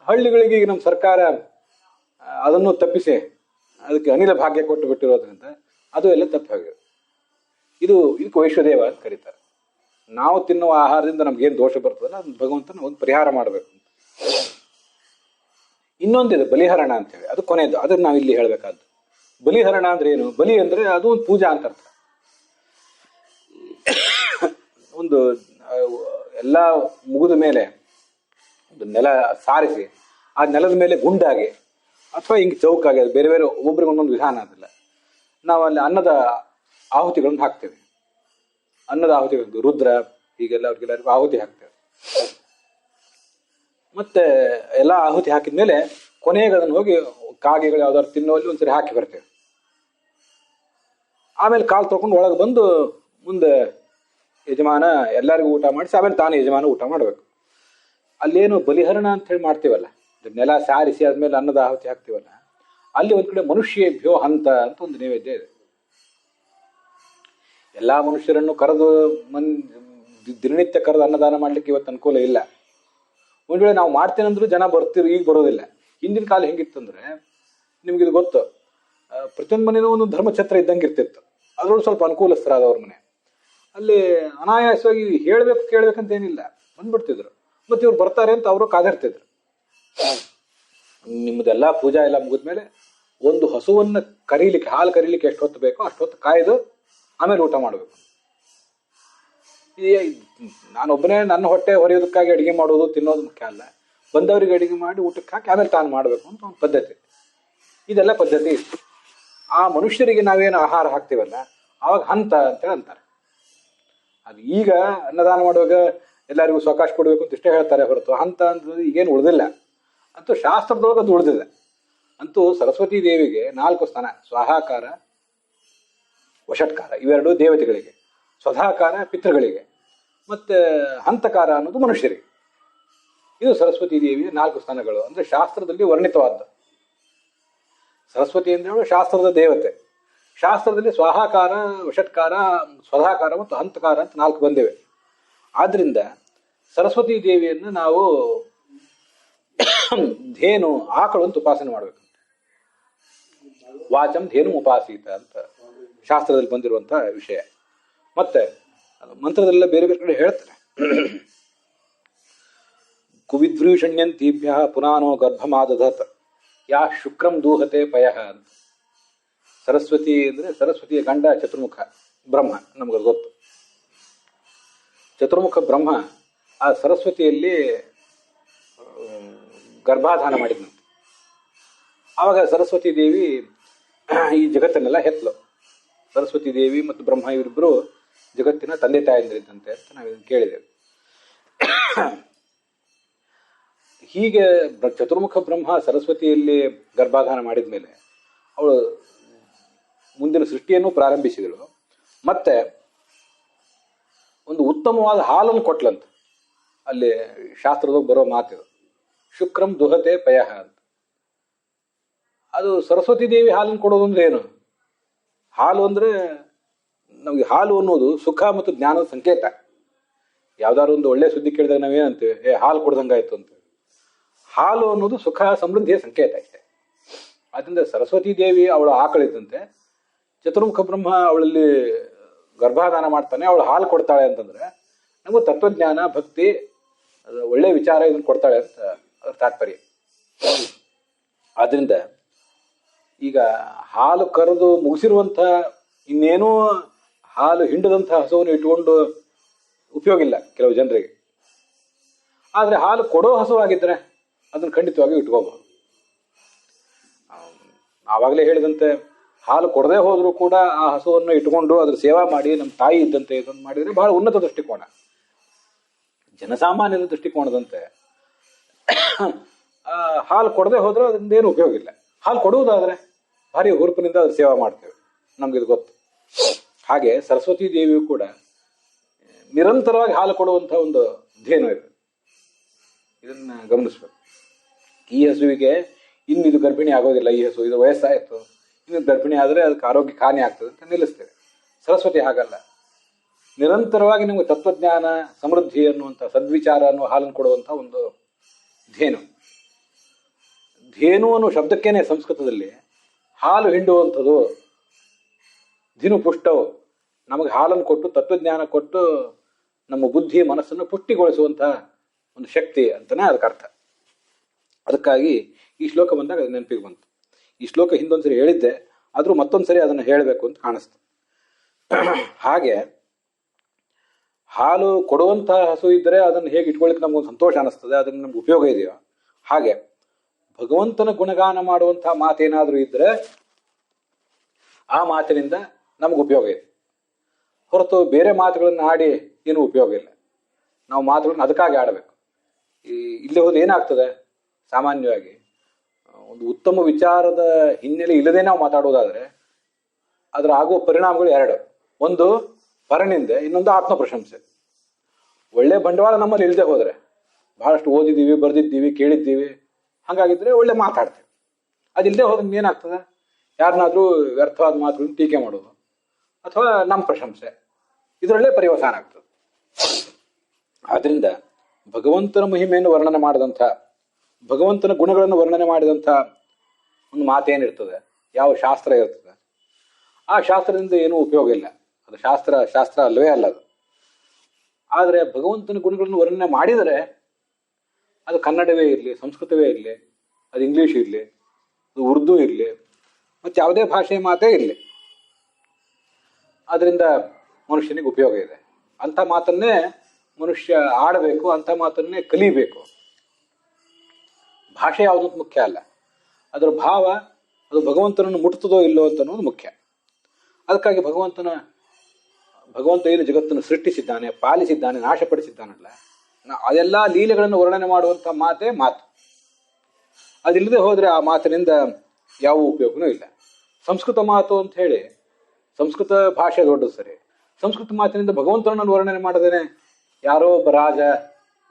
ಹಳ್ಳಿಗಳಿಗೆ ಈಗ ನಮ್ಮ ಸರ್ಕಾರ ಅದನ್ನು ತಪ್ಪಿಸಿ ಅದಕ್ಕೆ ಅನಿಲ ಭಾಗ್ಯ ಕೊಟ್ಟು ಬಿಟ್ಟಿರೋದ್ರಿಂದ ಅದು ಎಲ್ಲ ತಪ್ಪಿ ಹೋಗಿದೆ. ಇದಕ್ಕೆ ವೈಶ್ವದೇವ ಅಂತ ಕರೀತಾರೆ. ನಾವು ತಿನ್ನುವ ಆಹಾರದಿಂದ ನಮ್ಗೇನು ದೋಷ ಬರ್ತದಲ್ಲ, ಅದನ್ನ ಭಗವಂತನ ಒಂದು ಪರಿಹಾರ ಮಾಡಬೇಕು. ಇನ್ನೊಂದಿದೆ ಬಲಿಹರಣ ಅಂತ ಹೇಳಿ, ಅದು ಕೊನೆಯದು. ಅದನ್ನ ನಾವು ಇಲ್ಲಿ ಹೇಳ್ಬೇಕಾದ್ದು. ಬಲಿಹರಣ ಅಂದ್ರೆ ಏನು? ಬಲಿ ಅಂದ್ರೆ ಅದು ಒಂದು ಪೂಜಾ ಅಂತ ಅರ್ಥ. ಒಂದು ಎಲ್ಲ ಮುಗಿದ ಮೇಲೆ ಒಂದು ನೆಲ ಸಾರಿಸಿ, ಆ ನೆಲದ ಮೇಲೆ ಗುಂಡಾಗಿ ಅಥವಾ ಹಿಂಗೆ ಚೌಕಾಗಿ, ಅದು ಬೇರೆ ಬೇರೆ ಒಬ್ಬೊಬ್ರಿಗೆ ಒಂದೊಂದು ವಿಧಾನ ಅದಲ್ಲ. ನಾವು ಅಲ್ಲಿ ಅನ್ನದ ಆಹುತಿಗಳನ್ನು ಹಾಕ್ತೇವೆ. ಅನ್ನದ ಆಹುತಿಗಳು ರುದ್ರ ಹೀಗೆಲ್ಲ ಅವ್ರಿಗೆಲ್ಲರಿಗೂ ಆಹುತಿ ಹಾಕ್ತೇವೆ. ಮತ್ತೆ ಎಲ್ಲ ಆಹುತಿ ಹಾಕಿದ್ಮೇಲೆ ಕೊನೆಗೆ ಅದನ್ನು ಹೋಗಿ ಕಾಗೆಗಳು ಯಾವ್ದಾದ್ರು ತಿನ್ನುವಲ್ಲಿ ಒಂದ್ಸರಿ ಹಾಕಿ ಬರ್ತೇವೆ. ಆಮೇಲೆ ಕಾಲು ತೊಳ್ಕೊಂಡು ಒಳಗೆ ಬಂದು ಮುಂದೆ ಯಜಮಾನ ಎಲ್ಲರಿಗೂ ಊಟ ಮಾಡಿಸಿ ಆಮೇಲೆ ತಾನು ಯಜಮಾನ ಊಟ ಮಾಡಬೇಕು. ಅಲ್ಲೇನು ಬಲಿಹರಣ ಅಂತ ಹೇಳಿ ಮಾಡ್ತೀವಲ್ಲ, ನೆಲ ಸಾರಿಸಿ ಆದ್ಮೇಲೆ ಅನ್ನದ ಆಹುತಿ ಹಾಕ್ತೀವಲ್ಲ, ಅಲ್ಲಿ ಒಂದ್ ಕಡೆ ಮನುಷ್ಯೇಭ್ಯೋ ಹಂತ ಅಂತ ಒಂದು ನೈವೇದ್ಯ ಇದೆ. ಎಲ್ಲಾ ಮನುಷ್ಯರನ್ನು ಕರೆದು ದಿನನಿತ್ಯ ಕರೆದು ಅನ್ನದಾನ ಮಾಡ್ಲಿಕ್ಕೆ ಇವತ್ತು ಅನುಕೂಲ ಇಲ್ಲ. ಒಂದ್ ವೇಳೆ ನಾವು ಮಾಡ್ತೇನೆಂದ್ರೂ ಜನ ಬರ್ತಿರು, ಈಗ ಬರೋದಿಲ್ಲ. ಹಿಂದಿನ ಕಾಲ ಹೆಂಗಿತ್ತಂದ್ರೆ ನಿಮ್ಗಿದು ಗೊತ್ತು, ಪ್ರತಿಯೊಂದು ಮನೆಯೂ ಒಂದು ಧರ್ಮಛತ್ರ ಇದ್ದಂಗೆ ಇರ್ತಿತ್ತು. ಅದ್ರೊಳಗೆ ಸ್ವಲ್ಪ ಅನುಕೂಲಸ್ಥರಾದವ್ರ ಮನೆ, ಅಲ್ಲಿ ಅನಾಯಾಸವಾಗಿ ಹೇಳ್ಬೇಕು ಕೇಳ್ಬೇಕಂತ ಏನಿಲ್ಲ, ಬಂದ್ಬಿಡ್ತಿದ್ರು. ಮತ್ತೆ ಇವ್ರು ಬರ್ತಾರೆ ಅಂತ ಅವರು ಕಾದಿರ್ತಿದ್ರು. ನಿಮ್ದೆಲ್ಲಾ ಪೂಜಾ ಎಲ್ಲ ಮುಗಿದ್ಮೇಲೆ ಒಂದು ಹಸುವನ್ನ ಕರೀಲಿಕ್ಕೆ, ಹಾಲು ಕರೀಲಿಕ್ಕೆ ಎಷ್ಟು ಹೊತ್ತು ಬೇಕೋ ಅಷ್ಟು ಹೊತ್ತು ಕಾಯ್ದು ಆಮೇಲೆ ಊಟ ಮಾಡಬೇಕು. ನಾನೊಬ್ಬನೇ ನನ್ನ ಹೊಟ್ಟೆ ಹೊರೆಯೋದಕ್ಕಾಗಿ ಅಡಿಗೆ ಮಾಡೋದು ತಿನ್ನೋದು ಮುಖ್ಯ ಅಲ್ಲ, ಬಂದವರಿಗೆ ಅಡಿಗೆ ಮಾಡಿ ಊಟಕ್ಕೆ ಹಾಕಿ ಆಮೇಲೆ ತಾನು ಮಾಡಬೇಕು ಅಂತ ಒಂದು ಪದ್ಧತಿ. ಇದೆಲ್ಲ ಪದ್ಧತಿ ಇತ್ತು. ಆ ಮನುಷ್ಯರಿಗೆ ನಾವೇನು ಆಹಾರ ಹಾಕ್ತೀವಲ್ಲ ಆವಾಗ ಹಂತ ಅಂತೇಳಿ ಅಂತಾರೆ. ಅದು ಈಗ ಅನ್ನದಾನ ಮಾಡುವಾಗ ಎಲ್ಲರಿಗೂ ಸ್ವಕಾಶ ಕೊಡಬೇಕು ಅಂತ ಇಷ್ಟೇ ಹೇಳ್ತಾರೆ ಹೊರತು ಹಂತ ಅಂತ ಈಗೇನು ಉಳಿದಿಲ್ಲ. ಅಂತೂ ಶಾಸ್ತ್ರದೊಳಗೆ ಅದು ಉಳಿದಿಲ್ಲ. ಅಂತೂ ಸರಸ್ವತಿ ದೇವಿಗೆ 4 ಸ್ಥಾನ: ಸ್ವಾಹಾಕಾರ, ವಷಟ್ಕಾರ ಇವೆರಡು ದೇವತೆಗಳಿಗೆ, ಸ್ವಧಾಕಾರ ಪಿತೃಗಳಿಗೆ, ಮತ್ತೆ ಹಂತಕಾರ ಅನ್ನೋದು ಮನುಷ್ಯರಿಗೆ. ಇದು ಸರಸ್ವತಿ ದೇವಿಯ 4 ಸ್ಥಾನಗಳು. ಅಂದ್ರೆ ಶಾಸ್ತ್ರದಲ್ಲಿ ವರ್ಣಿತವಾದ. ಸರಸ್ವತಿ ಅಂದ್ರೆ ಶಾಸ್ತ್ರದ ದೇವತೆ. ಶಾಸ್ತ್ರದಲ್ಲಿ ಸ್ವಾಹಾಕಾರ, ವಷಟ್ಕಾರ, ಸ್ವಧಾಕಾರ ಮತ್ತು ಹಂತಕಾರ ಅಂತ 4 ಬಂದಿವೆ. ಆದ್ರಿಂದ ಸರಸ್ವತಿ ದೇವಿಯನ್ನು ನಾವು ಧೇನು, ಆಕಳು ಅಂತ ಉಪಾಸನೆ ಮಾಡಬೇಕು. ವಾಚಂ ಧೇನು ಉಪಾಸೀತ ಅಂತ ಶಾಸ್ತ್ರದಲ್ಲಿ ಬಂದಿರುವಂತ ವಿಷಯ. ಮತ್ತೆ ಮಂತ್ರದಲ್ಲೆಲ್ಲ ಬೇರೆ ಬೇರೆ ಕಡೆ ಹೇಳ್ತಾರೆ. ಕುವಿದ್ವೃಷಣ್ಯಂತೀಭ್ಯ ಪುನಾನೋ ಗರ್ಭಮಾದಧತ್ ಯಾ ಶುಕ್ರಂ ದೂಹತೆ ಪಯಃ ಅಂತ. ಸರಸ್ವತಿ ಅಂದ್ರೆ ಸರಸ್ವತಿಯ ಗಂಡ ಚತುರ್ಮುಖ ಬ್ರಹ್ಮ, ನಮ್ಗೆ ಗೊತ್ತು. ಚತುರ್ಮುಖ ಬ್ರಹ್ಮ ಆ ಸರಸ್ವತಿಯಲ್ಲಿ ಗರ್ಭಾಧಾನ ಮಾಡಿದ್ನಂತೆ. ಆವಾಗ ಸರಸ್ವತಿ ದೇವಿ ಈ ಜಗತ್ತನ್ನೆಲ್ಲ ಹೆತ್ಲು. ಸರಸ್ವತಿ ದೇವಿ ಮತ್ತು ಬ್ರಹ್ಮ ಇವರಿಬ್ಬರು ಜಗತ್ತಿನ ತಂದೆ ತಾಯಂದಿರಿದ್ದಂತೆ ಅಂತ ನಾವಿದನ್ನು ಕೇಳಿದ್ದೇವೆ. ಹೀಗೆ ಚತುರ್ಮುಖ ಬ್ರಹ್ಮ ಸರಸ್ವತಿಯಲ್ಲಿ ಗರ್ಭಾಧಾನ ಮಾಡಿದ ಮೇಲೆ ಅವಳು ಮುಂದಿನ ಸೃಷ್ಟಿಯನ್ನು ಪ್ರಾರಂಭಿಸಿದಳು. ಮತ್ತೆ ಒಂದು ಉತ್ತಮವಾದ ಹಾಲನ್ನು ಕೊಟ್ಲಂತ. ಅಲ್ಲಿ ಶಾಸ್ತ್ರದಾಗ ಬರೋ ಮಾತಿದು ಶುಕ್ರಂ ದುಹತೆ ಪಯಃ ಅಂತ. ಅದು ಸರಸ್ವತಿ ದೇವಿ ಹಾಲನ್ನು ಕೊಡೋದು ಅಂದ್ರೆ ಏನು? ಹಾಲು ಅಂದ್ರೆ ನಮಗೆ ಹಾಲು ಅನ್ನೋದು ಸುಖ ಮತ್ತು ಜ್ಞಾನದ ಸಂಕೇತ. ಯಾವ್ದಾದ್ರು ಒಂದು ಒಳ್ಳೆ ಸುದ್ದಿ ಕೇಳಿದಾಗ ನಾವೇನಂತೀವಿ, ಹಾಲು ಕೊಡ್ದಂಗಾಯ್ತು ಅಂತ. ಹಾಲು ಅನ್ನೋದು ಸುಖ ಸಮೃದ್ಧಿಯ ಸಂಕೇತ ಅಷ್ಟೇ. ಆದ್ರಿಂದ ಸರಸ್ವತಿ ದೇವಿ ಅವಳು ಆಕಳಿದ್ದಂತೆ, ಚತುರ್ಮುಖ ಬ್ರಹ್ಮ ಅವಳಲ್ಲಿ ಗರ್ಭಾಧಾನ ಮಾಡ್ತಾನೆ, ಅವಳು ಹಾಲು ಕೊಡ್ತಾಳೆ ಅಂತಂದ್ರೆ ನಮಗೂ ತತ್ವಜ್ಞಾನ, ಭಕ್ತಿ, ಒಳ್ಳೆ ವಿಚಾರ ಇದನ್ನು ಕೊಡ್ತಾಳೆ ಅಂತ ಅದ್ರ ತಾತ್ಪರ್ಯ. ಆದ್ರಿಂದ ಈಗ ಹಾಲು ಕರೆದು ಮುಗಿಸಿರುವಂಥ ಇನ್ನೇನೂ ಹಾಲು ಹಿಂಡದಂಥ ಹಸುವನ್ನು ಇಟ್ಕೊಂಡು ಉಪಯೋಗ ಇಲ್ಲ ಕೆಲವು ಜನರಿಗೆ. ಆದರೆ ಹಾಲು ಕೊಡೋ ಹಸುವಾಗಿದ್ದರೆ ಅದನ್ನು ಖಂಡಿತವಾಗಿ ಇಟ್ಕೋಬಹುದು. ಆವಾಗಲೇ ಹೇಳಿದಂತೆ ಹಾಲು ಕೊಡದೆ ಹೋದರೂ ಕೂಡ ಆ ಹಸುವನ್ನು ಇಟ್ಕೊಂಡು ಅದ್ರ ಸೇವಾ ಮಾಡಿ ನಮ್ಮ ತಾಯಿ ಇದ್ದಂತೆ ಇದನ್ನು ಮಾಡಿದರೆ ಬಹಳ ಉನ್ನತ ದೃಷ್ಟಿಕೋನ. ಜನಸಾಮಾನ್ಯರ ದೃಷ್ಟಿಕೋನದಂತೆ ಹಾಲು ಕೊಡದೆ ಹೋದ್ರೆ ಅದರಿಂದೇನು ಉಪಯೋಗ ಇಲ್ಲ. ಹಾಲು ಕೊಡುವುದಾದ್ರೆ ಭಾರಿ ಹುರುಪಿನಿಂದ ಅದ್ರ ಸೇವಾ ಮಾಡ್ತೇವೆ, ನಮ್ಗಿದು ಗೊತ್ತು. ಹಾಗೆ ಸರಸ್ವತಿ ದೇವಿಯು ಕೂಡ ನಿರಂತರವಾಗಿ ಹಾಲು ಕೊಡುವಂಥ ಒಂದು ಧೇನು ಇದೆ. ಇದನ್ನ ಗಮನಿಸ್ಬೇಕು. ಈ ಹಸುವಿಗೆ ಇನ್ನಿದು ಗರ್ಭಿಣಿ ಆಗೋದಿಲ್ಲ, ಈ ಹಸು ಇದು ವಯಸ್ಸಾಯಿತು, ಇನ್ನು ಗರ್ಭಿಣಿ ಆದರೆ ಅದಕ್ಕೆ ಆರೋಗ್ಯಕ್ಕೆ ಹಾನಿ ಆಗ್ತದೆ ಅಂತ ನಿಲ್ಲಿಸ್ತೇವೆ. ಸರಸ್ವತಿ ಹಾಗಲ್ಲ, ನಿರಂತರವಾಗಿ ನಮಗೆ ತತ್ವಜ್ಞಾನ, ಸಮೃದ್ಧಿ ಅನ್ನುವಂಥ ಸದ್ವಿಚಾರ ಅನ್ನುವ ಹಾಲನ್ನು ಕೊಡುವಂಥ ಒಂದು ಧೇನು. ಧೇನು ಅನ್ನೋ ಶಬ್ದಕ್ಕೇನೆ ಸಂಸ್ಕೃತದಲ್ಲಿ ಹಾಲು ಹಿಂಡುವಂಥದ್ದು, ಧಿನು ಪುಷ್ಟವು, ನಮಗೆ ಹಾಲನ್ನು ಕೊಟ್ಟು ತತ್ವಜ್ಞಾನ ಕೊಟ್ಟು ನಮ್ಮ ಬುದ್ಧಿ ಮನಸ್ಸನ್ನು ಪುಷ್ಟಿಗೊಳಿಸುವಂಥ ಒಂದು ಶಕ್ತಿ ಅಂತಾನೆ ಅದಕ್ಕೆ ಅರ್ಥ. ಅದಕ್ಕಾಗಿ ಈ ಶ್ಲೋಕ ಬಂದಾಗ ಅದು ನೆನಪಿಗೆ ಬಂತು. ಈ ಶ್ಲೋಕ ಹಿಂದೊಂದ್ಸರಿ ಹೇಳಿದ್ದೆ, ಆದರೂ ಮತ್ತೊಂದ್ಸರಿ ಅದನ್ನು ಹೇಳಬೇಕು ಅಂತ ಕಾಣಿಸ್ತು. ಹಾಗೆ ಹಾಲು ಕೊಡುವಂಥ ಹಸು ಇದ್ದರೆ ಅದನ್ನು ಹೇಗೆ ಇಟ್ಕೊಳ್ಳಿಕ್ಕೆ ನಮಗೊಂದು ಸಂತೋಷ ಅನಿಸ್ತದೆ, ಅದನ್ನು ನಮ್ಗೆ ಉಪಯೋಗ ಇದೆಯೋ ಹಾಗೆ ಭಗವಂತನ ಗುಣಗಾನ ಮಾಡುವಂಥ ಮಾತೇನಾದರೂ ಇದ್ದರೆ ಆ ಮಾತಿನಿಂದ ನಮ್ಗೆ ಉಪಯೋಗ ಇದೆ. ಹೊರತು ಬೇರೆ ಮಾತುಗಳನ್ನು ಆಡಿ ಏನೂ ಉಪಯೋಗ ಇಲ್ಲ. ನಾವು ಮಾತುಗಳನ್ನು ಅದಕ್ಕಾಗಿ ಆಡಬೇಕು. ಇಲ್ಲೇ ಹೋದ್ರೆ ಏನಾಗ್ತದೆ? ಸಾಮಾನ್ಯವಾಗಿ ಒಂದು ಉತ್ತಮ ವಿಚಾರದ ಹಿನ್ನೆಲೆ ಇಲ್ಲದೆ ನಾವು ಮಾತಾಡೋದಾದ್ರೆ ಅದರ ಆಗುವ ಪರಿಣಾಮಗಳು ಎರಡು. ಒಂದು ಪರನಿಂದೆ, ಇನ್ನೊಂದು ಆತ್ಮ ಪ್ರಶಂಸೆ. ಒಳ್ಳೆ ಬಂಡವಾಳ ನಮ್ಮಲ್ಲಿ ಇಲ್ಲದೆ ಹೋದ್ರೆ, ಬಹಳಷ್ಟು ಓದಿದ್ದೀವಿ, ಬರೆದಿದ್ದೀವಿ, ಕೇಳಿದ್ದೀವಿ, ಹಾಗಾಗಿದ್ರೆ ಒಳ್ಳೆ ಮಾತಾಡ್ತೇವೆ. ಅದಿಲ್ಲದೆ ಹೋದ್ರೆ ಏನಾಗ್ತದೆ? ಯಾರನ್ನಾದ್ರೂ ವ್ಯರ್ಥವಾದ ಮಾತುಗಳನ್ನು ಟೀಕೆ ಮಾಡೋದು ಅಥವಾ ನಮ್ಮ ಪ್ರಶಂಸೆ, ಇದರಲ್ಲೇ ಪರ್ಯವಸಾನ ಆಗ್ತದೆ. ಆದ್ರಿಂದ ಭಗವಂತನ ಮಹಿಮೆಯನ್ನು ವರ್ಣನೆ ಮಾಡಿದಂಥ, ಭಗವಂತನ ಗುಣಗಳನ್ನು ವರ್ಣನೆ ಮಾಡಿದಂಥ ಒಂದು ಮಾತೇನಿರ್ತದೆ, ಯಾವ ಶಾಸ್ತ್ರ ಇರ್ತದೆ, ಆ ಶಾಸ್ತ್ರದಿಂದ ಏನೂ ಉಪಯೋಗ ಇಲ್ಲ. ಅದು ಶಾಸ್ತ್ರ ಅಲ್ಲವೇ ಅಲ್ಲ ಅದು. ಆದರೆ ಭಗವಂತನ ಗುಣಗಳನ್ನು ವರ್ಣನೆ ಮಾಡಿದರೆ ಅದು ಕನ್ನಡವೇ ಇರಲಿ, ಸಂಸ್ಕೃತವೇ ಇರಲಿ, ಅದು ಇಂಗ್ಲೀಷ್ ಇರಲಿ, ಅದು ಉರ್ದು ಇರಲಿ, ಮತ್ತು ಯಾವುದೇ ಭಾಷೆಯ ಮಾತೇ ಇರಲಿ, ಅದರಿಂದ ಮನುಷ್ಯನಿಗೆ ಉಪಯೋಗ ಇದೆ. ಅಂಥ ಮಾತನ್ನೇ ಮನುಷ್ಯ ಆಡಬೇಕು, ಅಂಥ ಮಾತನ್ನೇ ಕಲಿಬೇಕು. ಭಾಷೆ ಯಾವುದು ಮುಖ್ಯ ಅಲ್ಲ, ಅದರ ಭಾವ ಅದು ಭಗವಂತನನ್ನು ಮುಟ್ತದೋ ಇಲ್ಲೋ ಅಂತ ಅನ್ನೋದು ಮುಖ್ಯ. ಅದಕ್ಕಾಗಿ ಭಗವಂತ ಏನು ಜಗತ್ತನ್ನು ಸೃಷ್ಟಿಸಿದ್ದಾನೆ, ಪಾಲಿಸಿದ್ದಾನೆ, ನಾಶಪಡಿಸಿದ್ದಾನಲ್ಲ, ಅದೆಲ್ಲ ಲೀಲೆಗಳನ್ನು ವರ್ಣನೆ ಮಾಡುವಂಥ ಮಾತೇ ಮಾತು. ಅದಿಲ್ಲದೆ ಹೋದರೆ ಆ ಮಾತಿನಿಂದ ಯಾವ ಉಪಯೋಗನೂ ಇಲ್ಲ. ಸಂಸ್ಕೃತ ಮಾತು ಅಂತ ಹೇಳಿ, ಸಂಸ್ಕೃತ ಭಾಷೆ ದೊಡ್ಡದು ಸರಿ, ಸಂಸ್ಕೃತ ಮಾತಿನಿಂದ ಭಗವಂತನನ್ನು ವರ್ಣನೆ ಮಾಡದೇನೆ ಯಾರೋ ಒಬ್ಬ ರಾಜ,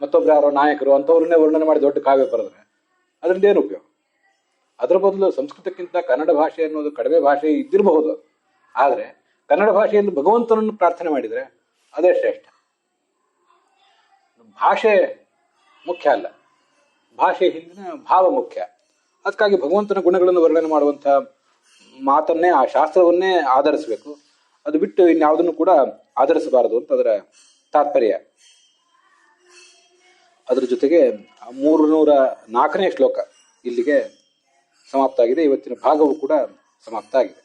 ಮತ್ತೊಬ್ರು ಯಾರೋ ನಾಯಕರು ಅಂಥವ್ರನ್ನೇ ವರ್ಣನೆ ಮಾಡಿ ದೊಡ್ಡ ಕಾವ್ಯ ಬರೆದ್ರೆ ಅದರಿಂದ ಏನು ಉಪಯೋಗ? ಅದರ ಬದಲು ಸಂಸ್ಕೃತಕ್ಕಿಂತ ಕನ್ನಡ ಭಾಷೆ ಅನ್ನೋದು ಕಡಿಮೆ ಭಾಷೆ ಇದ್ದಿರಬಹುದು, ಆದರೆ ಕನ್ನಡ ಭಾಷೆಯಲ್ಲಿ ಭಗವಂತನನ್ನು ಪ್ರಾರ್ಥನೆ ಮಾಡಿದರೆ ಅದೇ ಶ್ರೇಷ್ಠ. ಭಾಷೆ ಮುಖ್ಯ ಅಲ್ಲ, ಭಾಷೆ ಹಿಂದಿನ ಭಾವ ಮುಖ್ಯ. ಅದಕ್ಕಾಗಿ ಭಗವಂತನ ಗುಣಗಳನ್ನು ವರ್ಣನೆ ಮಾಡುವಂಥ ಮಾತನ್ನೇ, ಆ ಶಾಸ್ತ್ರವನ್ನೇ ಆಧರಿಸಬೇಕು. ಅದು ಬಿಟ್ಟು ಇನ್ಯಾವುದನ್ನು ಕೂಡ ಆಧರಿಸಬಾರದು ಅಂತ ಅದರ ತಾತ್ಪರ್ಯ. ಅದರ ಜೊತೆಗೆ 304ನೇ ಶ್ಲೋಕ ಇಲ್ಲಿಗೆ ಸಮಾಪ್ತ ಆಗಿದೆ. ಇವತ್ತಿನ ಭಾಗವು ಕೂಡ ಸಮಾಪ್ತ ಆಗಿದೆ.